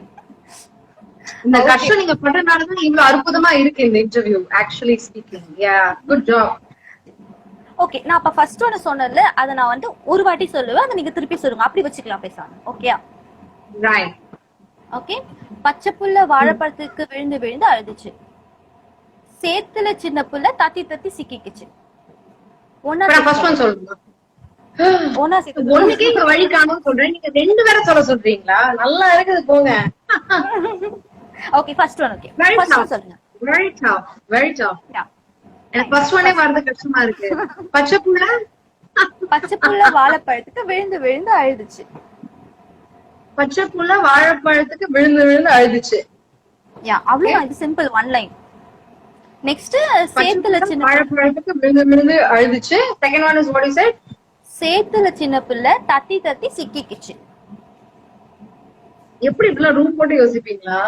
இந்த கஷ்டம் நீங்க பண்றதுனால தான் இவ்வளவு அற்புதமா இருக்கு இந்த interview. Actually speaking, yeah, good job. Okay நான் அப்ப ஃபர்ஸ்ட் ஒன்னு சொன்னேன்ல அத நான் வந்து ஒரு வாட்டி சொல்லுவேன் அத நீங்க திருப்பி சொல்லுங்க அப்படி வச்சுக்கலாம் பேசாம. ஓகேயா? ரைட். ஓகே. பச்சை புள்ள வாழைப்பழத்துக்கு விழுந்து விழுந்து அழுதுச்சு. சேத்துல சின்ன புள்ள தத்தி தத்தி சிக்கிக்கிச்சு. ஒண்ணா ஃபர்ஸ்ட் ஒன் சொல்லுங்க. ஒண்ணா சேர்த்து ஒண்ணுக்கே இங்க வழி காணோம்னு சொல்றேன். நீங்க ரெண்டு பேரை சொல்றீங்களா? நல்லா இருக்குது போங்க. Okay first one. Okay first சொல்லுங்க. Very tough, very tough. Yeah. எனக்கு ஃபர்ஸ்ட் ஒன்னே வரது கஷ்டமா இருக்கு. பச்சை புள்ள வாழைப்பழத்துக்கு விழுந்து விழுந்து அழுதுச்சு. பச்சை புள்ள வாழைப்பழத்துக்கு விழுந்து விழுந்து அழுதுச்சு. யா அவ்வளவுதான். இது சிம்பிள் ஒன் லைன். நெக்ஸ்ட் சேத்துல சின்ன வாழைப்பழத்துக்கு விழுந்து விழுந்து அழுதுச்சு. Second one is what you said? சேத்துல சின்ன புள்ள தத்தி தத்தி சிக்கிக்கிச்சு. எப்படி இப்படி ரூம் போட்டு யோசிப்பீங்களா?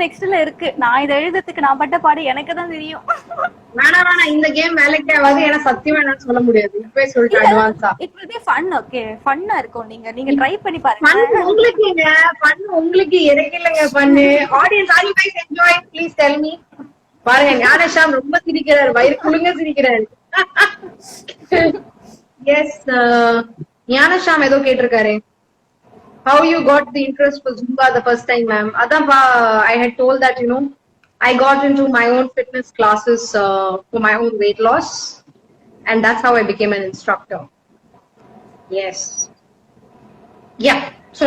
நெக்ஸ்ட்ல இருக்கு. நான் இத எழுதுறதுக்கு நான் பட்ட பாடு எனக்கு தான் தெரியும். வேணாம் இந்த கேம் வேலைக்கு ஆகாது. ஏன்னா சத்தியமா என்னால சொல்ல முடியாது. இப்பவே சொல்லிட்டு அட்வான்ஸா. It will be fun. Okay ஃபன்னா இருக்கும். நீங்க ட்ரை பண்ணி பாருங்க. ஃபன் உங்களுக்குங்க. ஃபன் உங்களுக்கு எனக்கு இல்லங்க. Fun audience are you guys enjoy? Please tell me. பாருங்க ஞானஷாம் ரொம்ப சிரிக்கிறார். வயிறு குலுங்க சிரிக்கிறார். எஸ் ஞானஷாம் ஏதோ கேட்டிருக்காரு. How you got the interest for Zumba the first time, ma'am? Adapa, I had told that, I got into my own fitness classes for my own weight loss. And that's how I became an instructor. Yes. Yeah. So,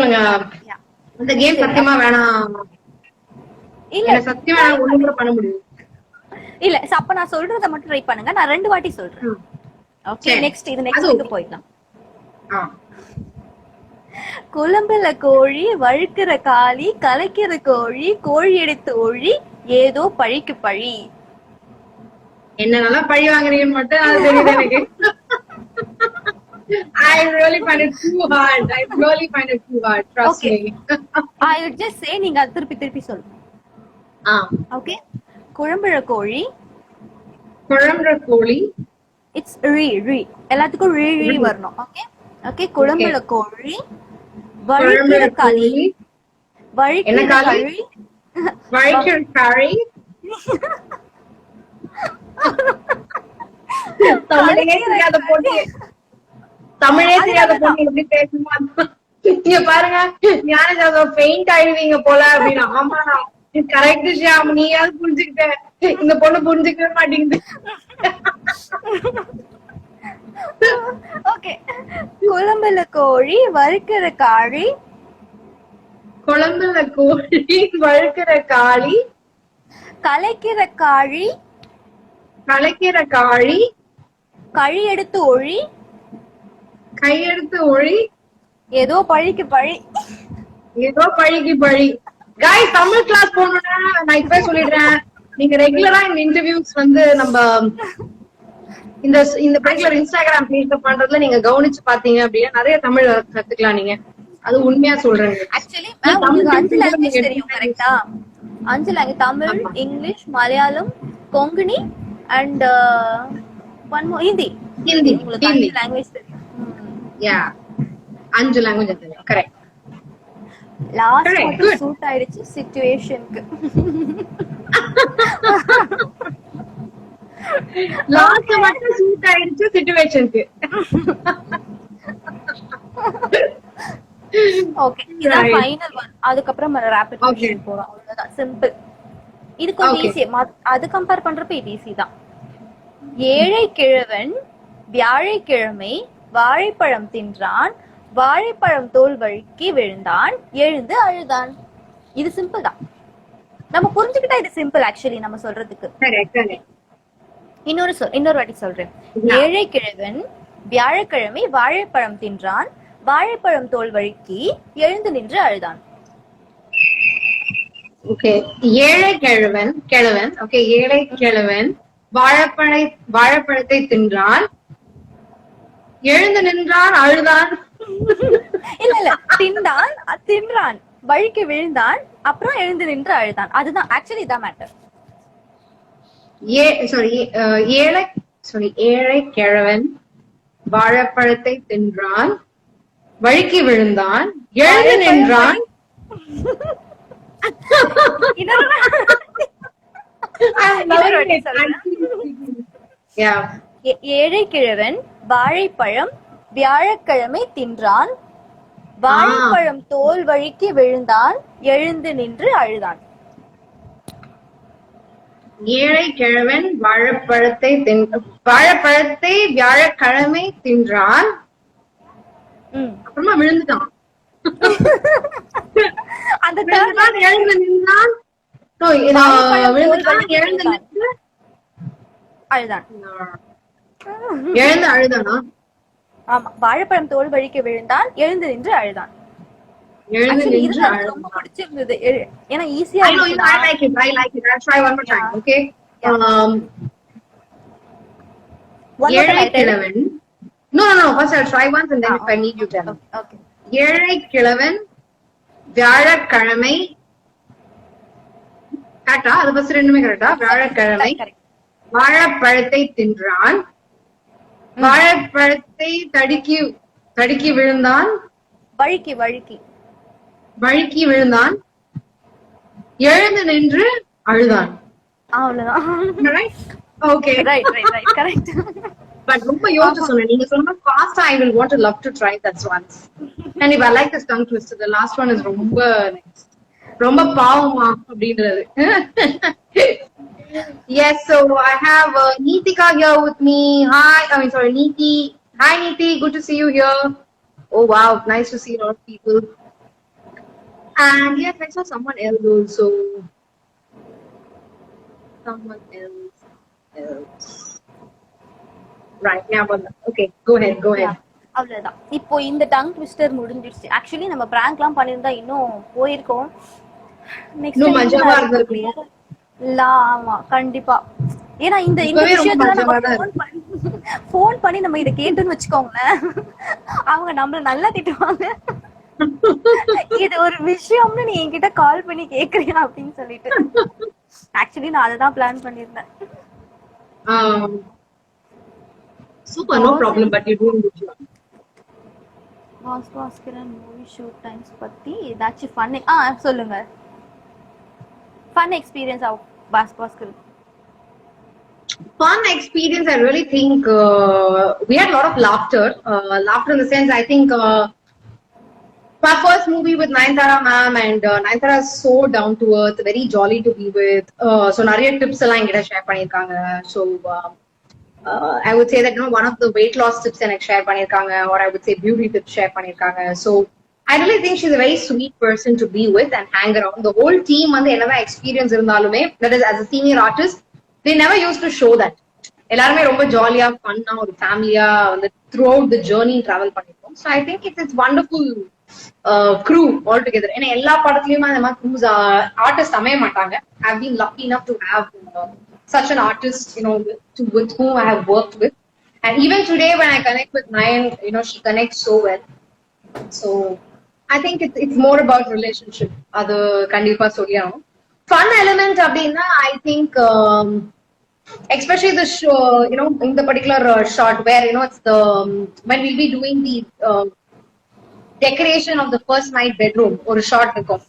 the game, Fatima, இல்ல என்ன சத்தியமா ஒண்ணு கூட பண்ண முடியும். இல்ல அப்ப நான் சொல்றத மட்டும் ட்ரை பண்ணுங்க, நான் 2 வாட்டி சொல்றேன். ஓகே, சரி. நெக்ஸ்ட் இது நெக்ஸ்ட்க்கு போயிடலாம். ஆ. குழம்புல கோழி, வழுக்கிற காளி, கலைக்கிற கோழி, கோழி எடுத்து ஒழி, ஏதோ பழிக்கு பழி. என்ன நல்லா பழி வாங்குறீங்கன்னு மட்டும் அது தெரியுது எனக்கு. I really find it too hard. I really find it too hard. Trust Okay. me. I would just say நீங்க அது திருப்பி திருப்பி சொல்லுங்க. ஆ. ஓகே, குழம்புல கோழி, குழம்புற கோழி. இட்ஸ் ரீ எல்லாத்துக்கும் ரீ வரணும். ஓகே ஓகே, குழம்புல கோழி, வழுக்கிற காளி, வழுக்கிற காளி, வழுக்கிற காளி. தமிழே தெரியாத பொண்ணு, தமிழே தெரியாத பொண்ணு எப்படி பேசுமா? நீங்க பாருங்க, ஞானஜாதம் பெயிண்ட் ஆயிடுவீங்க போல அப்படின்னு. ஆமா கரெக்ட் ஷியாம், நீயாவது புரிஞ்சுக்கிட்ட, இந்த பொண்ணு புரிஞ்சுக்கவே மாட்டேங்குது. ஓகே, குழம்புல கோழி, வழுக்கிற காளி, குழம்புல கோழி, வழுக்கிற காளி, கலைக்கிற காளி, கலைக்கிற காளி, கழி எடுத்து ஒழி, கையெடுத்து ஒழி, ஏதோ பழிக்கு பழி. ஏதோ பழிக்கு பழி. காய்ஸ், தமிழ் கிளாஸ் போகணும்னா நான் இப்பவே சொல்லிடுறேன், நீங்க ரெகுலரா இந்த இன்டர்வியூஸ் வந்து நம்ம இந்த இந்த பர்டிகுலர் இன்ஸ்டாகிராம் பேஜ்ல பண்றதுல நீங்க கவனிச்சு பாத்தீங்க அப்படின்னா நிறைய தமிழ் கத்துக்கலாம் நீங்க. அது உண்மையா சொல்றேன். ஆக்சுவலி உங்களுக்கு 5 லாங்குவேஜ் தெரியும் கரெக்ட்டா? 5 language, Tamil, English, Malayalam, Konkani and one more Hindi. Hindi. உங்களுக்கு 5 லாங்குவேஜ் தெரியும். யா, 5 லாங்குவேஜ் தெரியும். கரெக்ட். லாஸ்ட் மட்டும் சூட் ஆயிடுச்சு சிச்சுவேஷனுக்கு. லாஸ்ட் மட்டும் சூட் ஆயிடுச்சு சிச்சுவேஷனுக்கு. ஓகே, இதான் ஃபைனல் ஒன். அதுக்கு அப்புறம் ரேபிட் क्वेश्चन போறோம். அவ்வளவுதான், சிம்பிள். இது கொஞ்சம் ஈஸி. அது கம்பேர் பண்றப்ப இது ஈஸி தான். ஏழை கிழவன் வியாழக்கிழமை வாழைப்பழம் தின்றான், வாழைப்பழம் தோல் வழுக்கி விழுந்தான், எழுந்து அழுதான். இது சிம்பிள் தான். நம்ம புரிஞ்சுக்கிட்டா இது சிம்பிள் ஆக்சுவலி நம்ம சொல்றதுக்கு. இன்னொரு வாட்டி சொல்றேன். ஏழை கிழவன் வியாழக்கிழமை வாழைப்பழம் தின்றான், வாழைப்பழம் தோல் வழுக்கி எழுந்து நின்று அழுதான். ஓகே, ஏழை கிழவன் ஓகே, ஏழை கிழவன் வாழைப்பழத்தை தின்றான், எழுந்து நின்றான், அழுதான். இல்ல தின்றான், வழுக்கி விழுந்தான், அப்புறம் எழுந்து நின்று அழுதான். அதுதான் ஆக்சுவலி இதான் மேட்டர். ஏழை கிழவன் வாழைப்பழத்தை தின்றான், வழுக்கி விழுந்தான், எழுந்து நின்றான். ஏழை கிழவன் வாழைப்பழம் வியாழக்கிழமை தின்றான், வாழைப்பழம் தோல் வழுக்கி விழுந்தான், எழுந்து நின்று அழுதான். ஏழை கிழவன் வாழைப்பழத்தை வியாழக்கிழமை தின்றான், அப்புறமா விழுந்துட்டான், அந்த எழுந்து நின்றான், எழுந்து நின்று அழுதான். எழுந்து அழுதானா? ஆமா, வாழைப்பழம் தோல் வழுக்கி விழுந்தான், எழுந்து நின்று அழுதான். ரொம்ப பிடிச்சிருந்தது ஏன்னா ஈஸியா. I like it. I'll try one more time. Okay. ஏழை கிழவன். No. First I'll try once and then if I need you tell. Okay. ஏழை கிழவன் வியாழக்கிழமை. கரெக்டா? அது ஃபர்ஸ்ட் ரெண்டுமே கரெக்டா? வியாழக்கிழமை வாழைப்பழத்தை தின்றான், வாழைப்பழத்தை தடுக்கி விழுந்தான், வழுக்கி விழுந்தான், எழுந்து நின்று அழுதான். அவ்வளவுதான். Okay, right correct. பட் ரொம்ப யோசிச்சு சொன்னேன். நீங்க சொன்ன fast I will want to love to try that once. And if I like this tongue twister, the last one is ரொம்ப பாவமா அப்படின்றது. Yes, so I have Neetika here with me. Neeti. Hi Neeti, good to see you here. Oh wow, nice to see a lot of people. And yes, I saw someone else also. someone else. Right, ஞாபகம் இல்ல. Okay, go ahead, go ahead. அவ்வளவுதான். இப்போ இந்த tongue twister முடிஞ்சிருச்சு. Actually நம்ம பிராங்க்லாம் பண்ணிருந்தா இன்னும் போயிருக்கோம். நெக்ஸ்ட் இன்னும் மஜாவா இருந்திருக்கும். இல்ல, ஆமா கண்டிப்பா. ஏன்னா இந்த இப்பவே ரொம்ப விஷயத்துல மஜாவா நம்ம தான் ஃபோன் பண்ணி நம்ம இத கேட்டுன்னு வச்சுக்கோங்களேன், அவங்க நம்மள நல்லா திட்டுவாங்க. இது ஒரு விஷயம்னு நீ என்கிட்ட கால் பண்ணி கேக்குறியா அப்படின்னு சொல்லிட்டு. ஆக்சுவலி நான் அததான் பிளான் பண்ணிருந்தேன். Super, no problem, but you're doing good job. Baskaran movie shoot times பத்தி ஏதாச்சும் ஃபன் சொல்லுங்க. Fun experience of Baskaran. Fun experience, I really think we had a lot of laughter. Laughter in the sense, I think my first movie with Nayanthara ma'am, and Nayanthara is so down to earth, very jolly to be with. So நிறைய tips எல்லாம் என்கிட்ட share பண்ணிருக்காங்க. So I would say that one of the weight loss tips எனக்கு share பண்ணிருக்காங்க, or I would say beauty tips share பண்ணிருக்காங்க. So I really think she's a very sweet person to be with and hang around. The whole team வந்து என்னதான் experience இருந்தாலுமே, that is as a senior artist, they never used to show that. எல்லாருமே ரொம்ப ஜாலியா ஃபன்னா ஒரு ஃபேமிலியா வந்து throughout the journey travel பண்ணிருக்கோம். So I think it's wonderful crew all together. ஏன்னா எல்லா படத்துலயுமே அந்த மாதிரி க்ரூஸ் ஆர்டிஸ்ட் அமைய மாட்டாங்க. I have been lucky enough to have such an artist, with whom I have worked with. And even today when I connect with Nayan, she connects so well. So I think it's more about relationship. Adu kandipa solliyano. Fun element abdina, I think especially the show, in the particular shot where it's the when we'll be doing the decoration of the first night bedroom or a shot இருக்கும்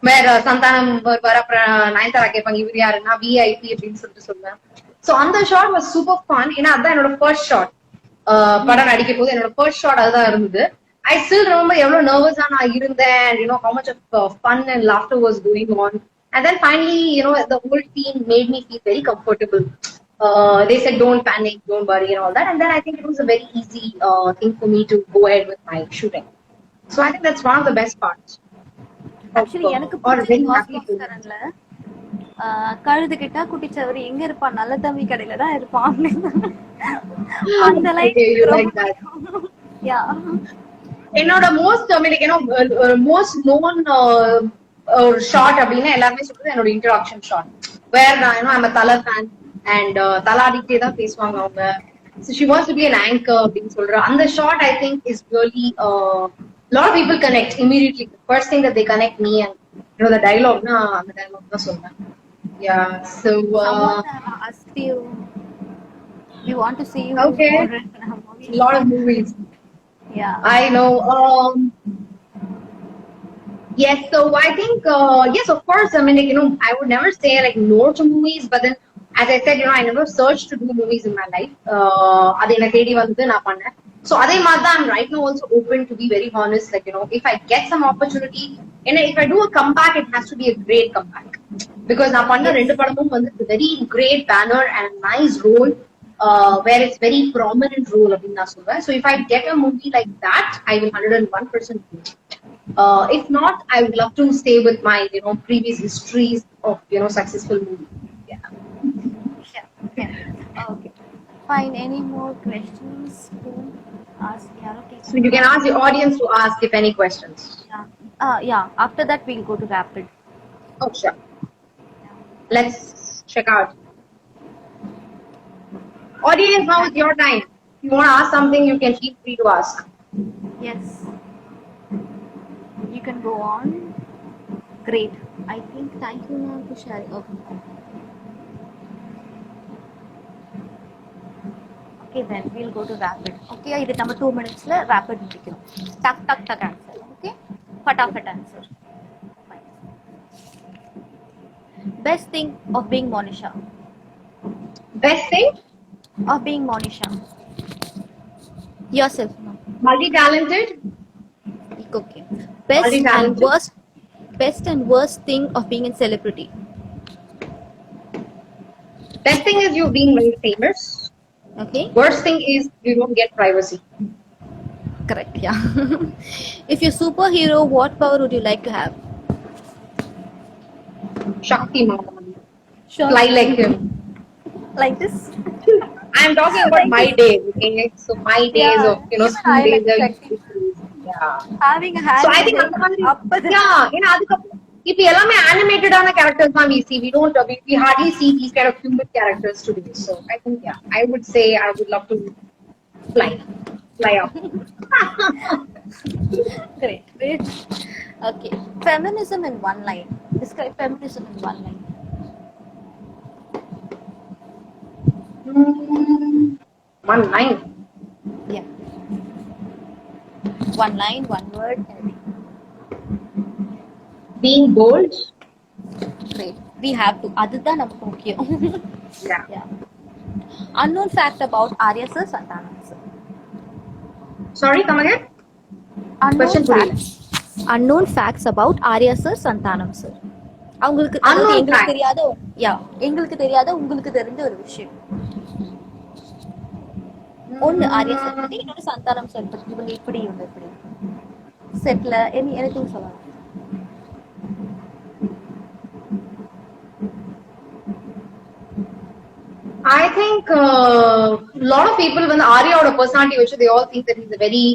where Santhanam வர நயன்தாரா கேட்பாங்க இவர் யாருன்னா VIP அப்படின்னு சொல்லுவேன். So அந்த shot was super fun. ஏன்னா அதுதான் என்னோட ஃபர்ஸ்ட் ஷாட். படம் நடிக்கும் போது என்னோட ஃபர்ஸ்ட் ஷாட் அதுதான் இருந்தது. ஐ ஸ்டில் ரொம்ப எவ்வளவு நர்வஸா நான் இருந்தேன், and how much of fun and laughter was going on. And then finally, the whole team made me feel very comfortable. They said don't panic, don't worry and all that. And then I think it was a very easy thing for me to go ahead with my shooting. So I think that's one of the best parts. Actually எனக்கு பாஸ்கரன்ல கழுது கிட்ட குட்டிச்சவரி எங்க இருப்பான், நல்ல தம்பி கடையில தான் இருப்பான். அந்த லைன் யா என்னோட மோஸ்ட் மோஸ்ட் நோன் ஒரு ஷாட் அப்படின்னா எல்லாருமே சொல்றது என்னோட இன்ட்ரோடக்ஷன் ஷாட். வேர் நான் I'm a தல ஃபேன் அண்ட் தலாடிட்டே தான் பேசுவாங்க அவங்க. So she wants to be an anchor அப்படின்னு சொல்ற அந்த shot I think is really a lot of people connect immediately. The first thing that they connect me and the dialogue na and the dialogue na solna. Yeah, so ask you, we want to see you okay. In a lot of movies. Yeah, I know. Yes, so I think yes, of course. I mean, I would never say like no to movies, but then as I said, I never searched to do movies in my life. Adu ena thedi vandu na panna. So adhe maadha I'm right now also open, to be very honest. Like if I get some opportunity, and if I do a comeback, it has to be a great comeback, because na panna rendu padamum vandu a very great banner and a nice role, where it's very prominent role abinna solva. So if I get a movie like that, I will 101% do it. If not, I would love to stay with my previous histories of successful movies. Yeah. Okay, fine. Any more questions to ask? So you can ask the audience to ask if any questions. Yeah. After that, we'll go to rapid. Oh, sure. Let's check out. Audience, now is your time. If you want to ask something, you can feel free to ask. Yes. You can go on. Great. I think thank you ma'am for sharing. Okay, then we'll go to rapid. Okay, இது நம்ம 2 minutes ல rapid முடிக்கணும். டக் answer. Okay, Fatafat answer. Fine. Best thing of being Monisha. Best thing of being Monisha. Yourself. Multi-talented. Okay. Best and worst thing of being a celebrity. Best thing is you being very famous. Okay. Worst thing is you don't get privacy. Correct. Yeah. If you're superhero, what power would you like to have? Shakti Mama. Sure. fly like him. Like this. I'm talking about Like my this. day, okay? So my days Yeah, of, even school I days like are checking. usually crazy. Yeah. Having a So hand I in think the அந்த மாதிரி அப்பதான். yeah, ஏன்னா அதுக்கப்புறம் இப்ப எல்லாமே animatedஆன characters தான் we see. We hardly see these kind of human characters today. So I think yeah, I would say I would love to fly, fly up. Great, great. Okay. Feminism in one line. Describe feminism in one line. One line. Yeah. One line, one word, anything. Being bold. Great. We have to. அதுதான் நமக்கு முக்கியம். Yeah. Yeah. Unknown fact about Arya sir, Santhanam sir. Sorry, come again. Unknown Question புரியல. facts. Unknown facts about Arya sir, Santhanam sir. அவங்களுக்கு அதாவது Unknown எங்களுக்கு fact. தெரியாத எங்களுக்கு தெரியாத உங்களுக்கு தெரிஞ்ச ஒரு விஷயம். ஒன்னு ஆர்யா சார் பத்தி, இன்னொரு சந்தானம் சார் பத்தி. இவங்க இப்படி இவங்க இப்படி செட்ல எனக்கும் சொல்லலாம். I think a lot of people, when Arya or a personality, which they all think that he's a very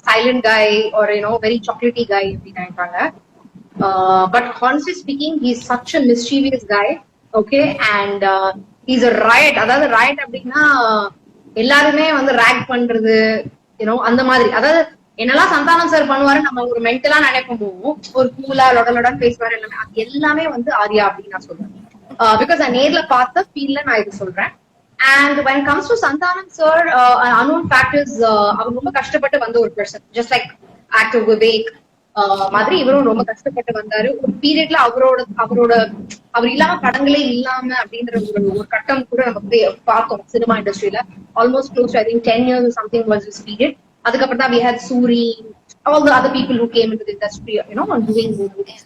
silent guy or very chocolatey guy. But honestly speaking, he's such a mischievous guy. Okay, and he's a riot. அதாவது riot அப்படின்னா எல்லாருமே வந்து rack பண்றது, அந்த மாதிரி. அதாவது என்னெல்லாம் Santhanam sir பண்ணுவாரு நம்ம ஒரு மென்டலா நினைப்போமோ, ஒரு கூலா லொடலொடான்னு பேசுவாரு எல்லாமே, அது எல்லாமே வந்து ஆர்யா அப்படின்னு நான் சொல்றேன். பிகாஸ் நான் நேர்ல பார்த்த ஃபீல்ல நான் இது சொல்றேன். And when it comes to Santanam sir, unknown factors, அவர் ரொம்ப கஷ்டப்பட்டு வந்த ஒரு person, just like actor Vivek மாதிரி இவரும் ரொம்ப கஷ்டப்பட்டு வந்தாரு. ஒரு பீரியட்ல அவர் இல்லாம படங்களே இல்லாம அப்படின்ற ஒரு கட்டம் கூட நம்ம பார்த்தோம் சினிமா இண்டஸ்ட்ரியில. Almost close I think 10 years or something was his period. அதுக்கப்புறம் தான் we had Suri, all the other people who came into the industry, doing movies.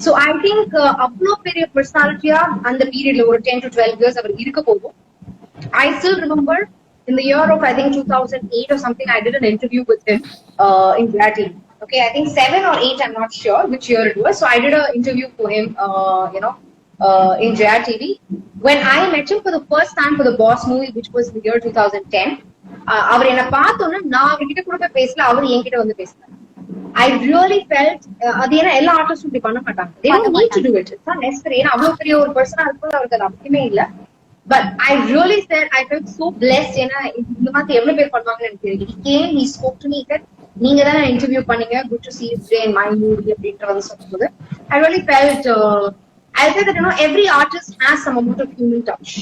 So I think அவ்வளோ பெரிய பர்சனாலிட்டியா அந்த பீரியட்ல ஒரு 10 to 12 years அவர் இருக்க போதும். I still remember in the year of I think 2008 or something, I did an interview with him in Jati. Okay, I think 7 or 8, I'm not sure which year it was. So I did an interview for him, in JR TV. When I met him for the first time for the Boss movie, which was in the year 2010, அவர் என்ன பார்த்தோன்னா நான் அவர்கிட்ட கூட போய் பேசல, அவர் என்கிட்ட வந்து பேசினார். I really felt அது ஏன்னா எல்லா ஆர்டிஸ்டும் இப்படி பண்ண மாட்டாங்க. They don't need to do it. It's not necessary. ஏன்னா அவ்வளவு பெரிய ஒரு பர்சனா இருக்கும்போது அவருக்கு அது அவசியமே இல்ல. But I really said I felt so blessed. ஏன்னா இந்த மாதிரி எவ்வளவு பேர் பண்ணுவாங்கன்னு எனக்கு தெரியும். He came, he spoke to me, he said, நீங்க தான் இன்டர்வியூ பண்ணீங்க, good to see you today in my movie அப்படின்ற வந்து சொல்லும்போது I really felt I said that every artist has some amount of human touch.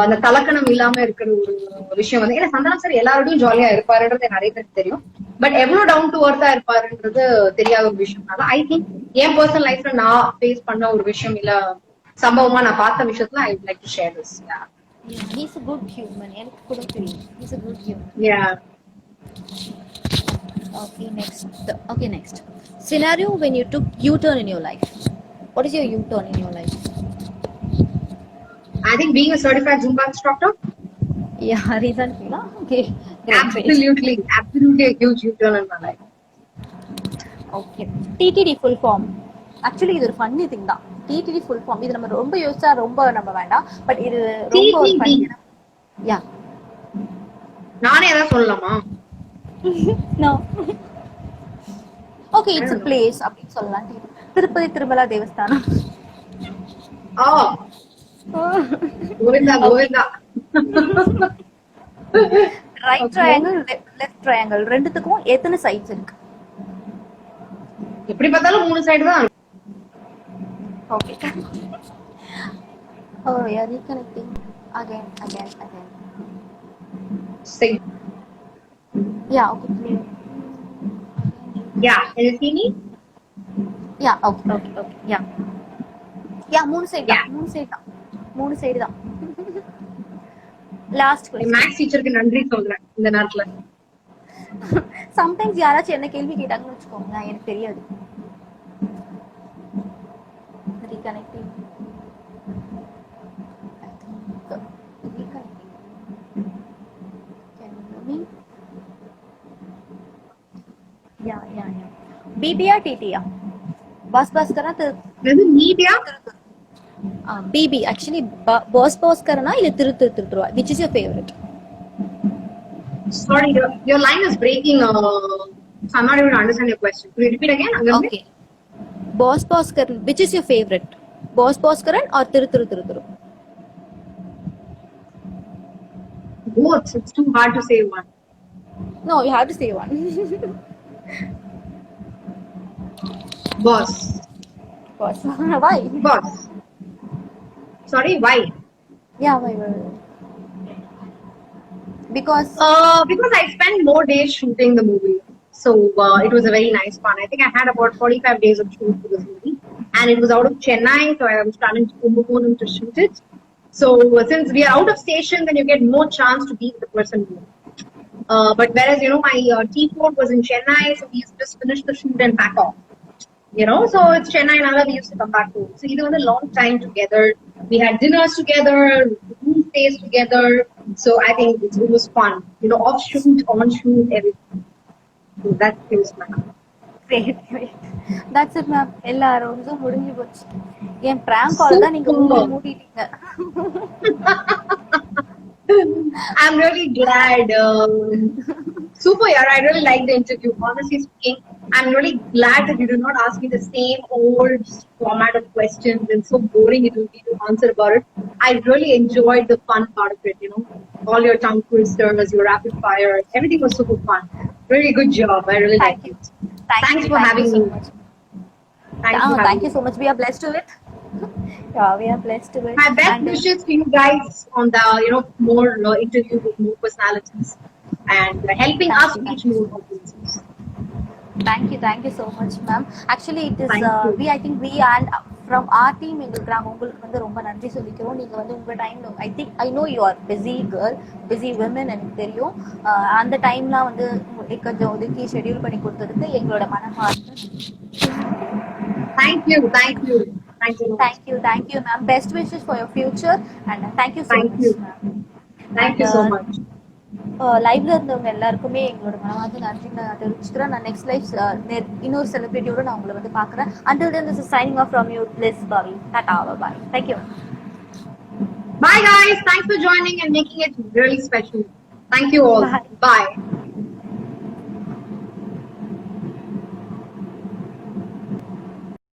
அந்த தலக்கணம் இல்லாம இருக்கிற ஒரு விஷயம் வந்து, ஏன்னா சந்தானம் சார் எல்லாரோடையும் ஜாலியா இருப்பாருன்றது நிறைய பேருக்கு தெரியும். பட் எவ்வளவு டவுன் டு அர்த்தா இருப்பாருன்றது தெரியாத ஒரு விஷயம்னால ஐ திங்க் என் பர்சனல் லைஃப்ல நான் ஃபேஸ் பண்ண ஒரு விஷயம் இல்ல சம்பவமா நான் பார்த்த விஷயத்துல I would like to share this. He's a good human. எனக்கு கூட தெரியும். He's a good human. Yeah. Okay, next. Scenario when you took U-turn in your life. What is your U-turn in your life? I think being a certified Zumba instructor. Yeah, recently, no? Okay. Absolutely a huge U-turn in my life. Okay. TTD full form. Actually, இது ஒரு funny thing தான். TTD full form. இது நம்ம ரொம்ப யோசிச்சா ரொம்ப நம்ம வேண்டாம். பட் இது ரொம்ப ஒரு funny. Yeah. நானே ஏதாவது சொல்லலாமா? No. Okay, it's a place அப்படின்னு சொல்லலாம். Tirupati Tirumala Devasthanam. Govinda. Right triangle, left triangle ரெண்டுத்துக்கும் எத்தனை சைட்ஸ் இருக்கு? எப்படி பார்த்தாலும் 3 சைடு தான். Okay. Oh, yeah, reconnecting again. Same. Yeah, okay, clear. Yeah, can you see me? Yeah, okay. Yeah. Yeah, 3 side தான். Last question. மேக்ஸ் டீச்சருக்கு நன்றி சொல்றேன் இந்த நேரத்துல. சம்டைம்ஸ் யாராச்சும் என்ன கேள்வி கேட்டாங்கன்னு வெச்சுக்கோங்க, எனக்கு தெரியாது. Reconnecting. Can you hear me? Yeah. BBR TTR. बस करा तो இது மீடியா பிபி ஆக்சுவலி பாஸ் பாஸ்கரனா இல்ல திரு திரு திருத்துருவா, which is your favourite? Sorry, your line is breaking. So I'm not able to understand your question. Could you repeat again? Okay, boss Bhaskaran, which is your favourite, boss Bhaskaran or Thiru Thiru Thiruthuru? Both. It's too hard to say one. No, you have to say one. Boss. Boss. Why? Boss. Sorry, why? Yeah, why? Because Because I spent more days shooting the movie. So it was a very nice fun. I think I had about 45 days of shoot for this movie. And it was out of Chennai, so I was traveling to Kumbakonam to shoot it. So since we are out of station, then you get more chance to be with the person more. But whereas, my T4 was in Chennai, so we used to just finish the shoot and pack off. So it's Chennai and Nala, we used to come back home. So it was a long time together. We had dinners together, room stays together. So I think it was fun. Off shoot, on shoot, everything. So that feels my heart. great, great. That's it, ma'am. எல்லா ரவுண்ட்ஸும் முடிஞ்சு போச்சு. என் prank call தான் நீங்க மூடிட்டீங்க. I'm really glad. Super, yeah. I really liked the interview. Honestly speaking, I'm really glad that you did not ask me the same old format of questions and so boring it will be to answer about it. I really enjoyed the fun part of it. All your tongue twisters, your rapid fire, everything was super fun. Really good job. I really liked it. Thanks for having me. Thank you so much. We are blessed to it. Yeah, we are blessed to it. My best wishes to you guys on the more interviews with more personalities and helping us reach more audiences. Thank you so much, ma'am. Actually, it is I think we and from our team எங்களுக்கு நாங்க உங்களுக்கு வந்து ரொம்ப நன்றி சொல்லிக்கிறோம். நீங்க வந்து உங்க டைம்ல I know you are busy girl, busy women எனக்கு தெரியும். அந்த டைம்லாம் வந்து கொஞ்சம் ஒதுக்கி ஷெட்யூல் பண்ணி கொடுத்ததுக்கு எங்களோட மனமார்ந்த Thank you. Thank you, ma'am. Best wishes for your future and thank you so much, ma'am. Thank you so much. லைவ்ல இருந்தவங்க எல்லாருக்குமே எங்களோட மனமார்ந்த நன்றி நான் தெரிவிச்சுக்கிறேன். நான் நெக்ஸ்ட் லைஃப் இன்னொரு செலிபிரிட்டியோட நான் உங்களை வந்து பார்க்குறேன். Until then, this is signing off from you, Bliss Bobby. Tata, bye. Thank you. Bye guys. Thanks for joining and making it really special. Thank you all. Bye.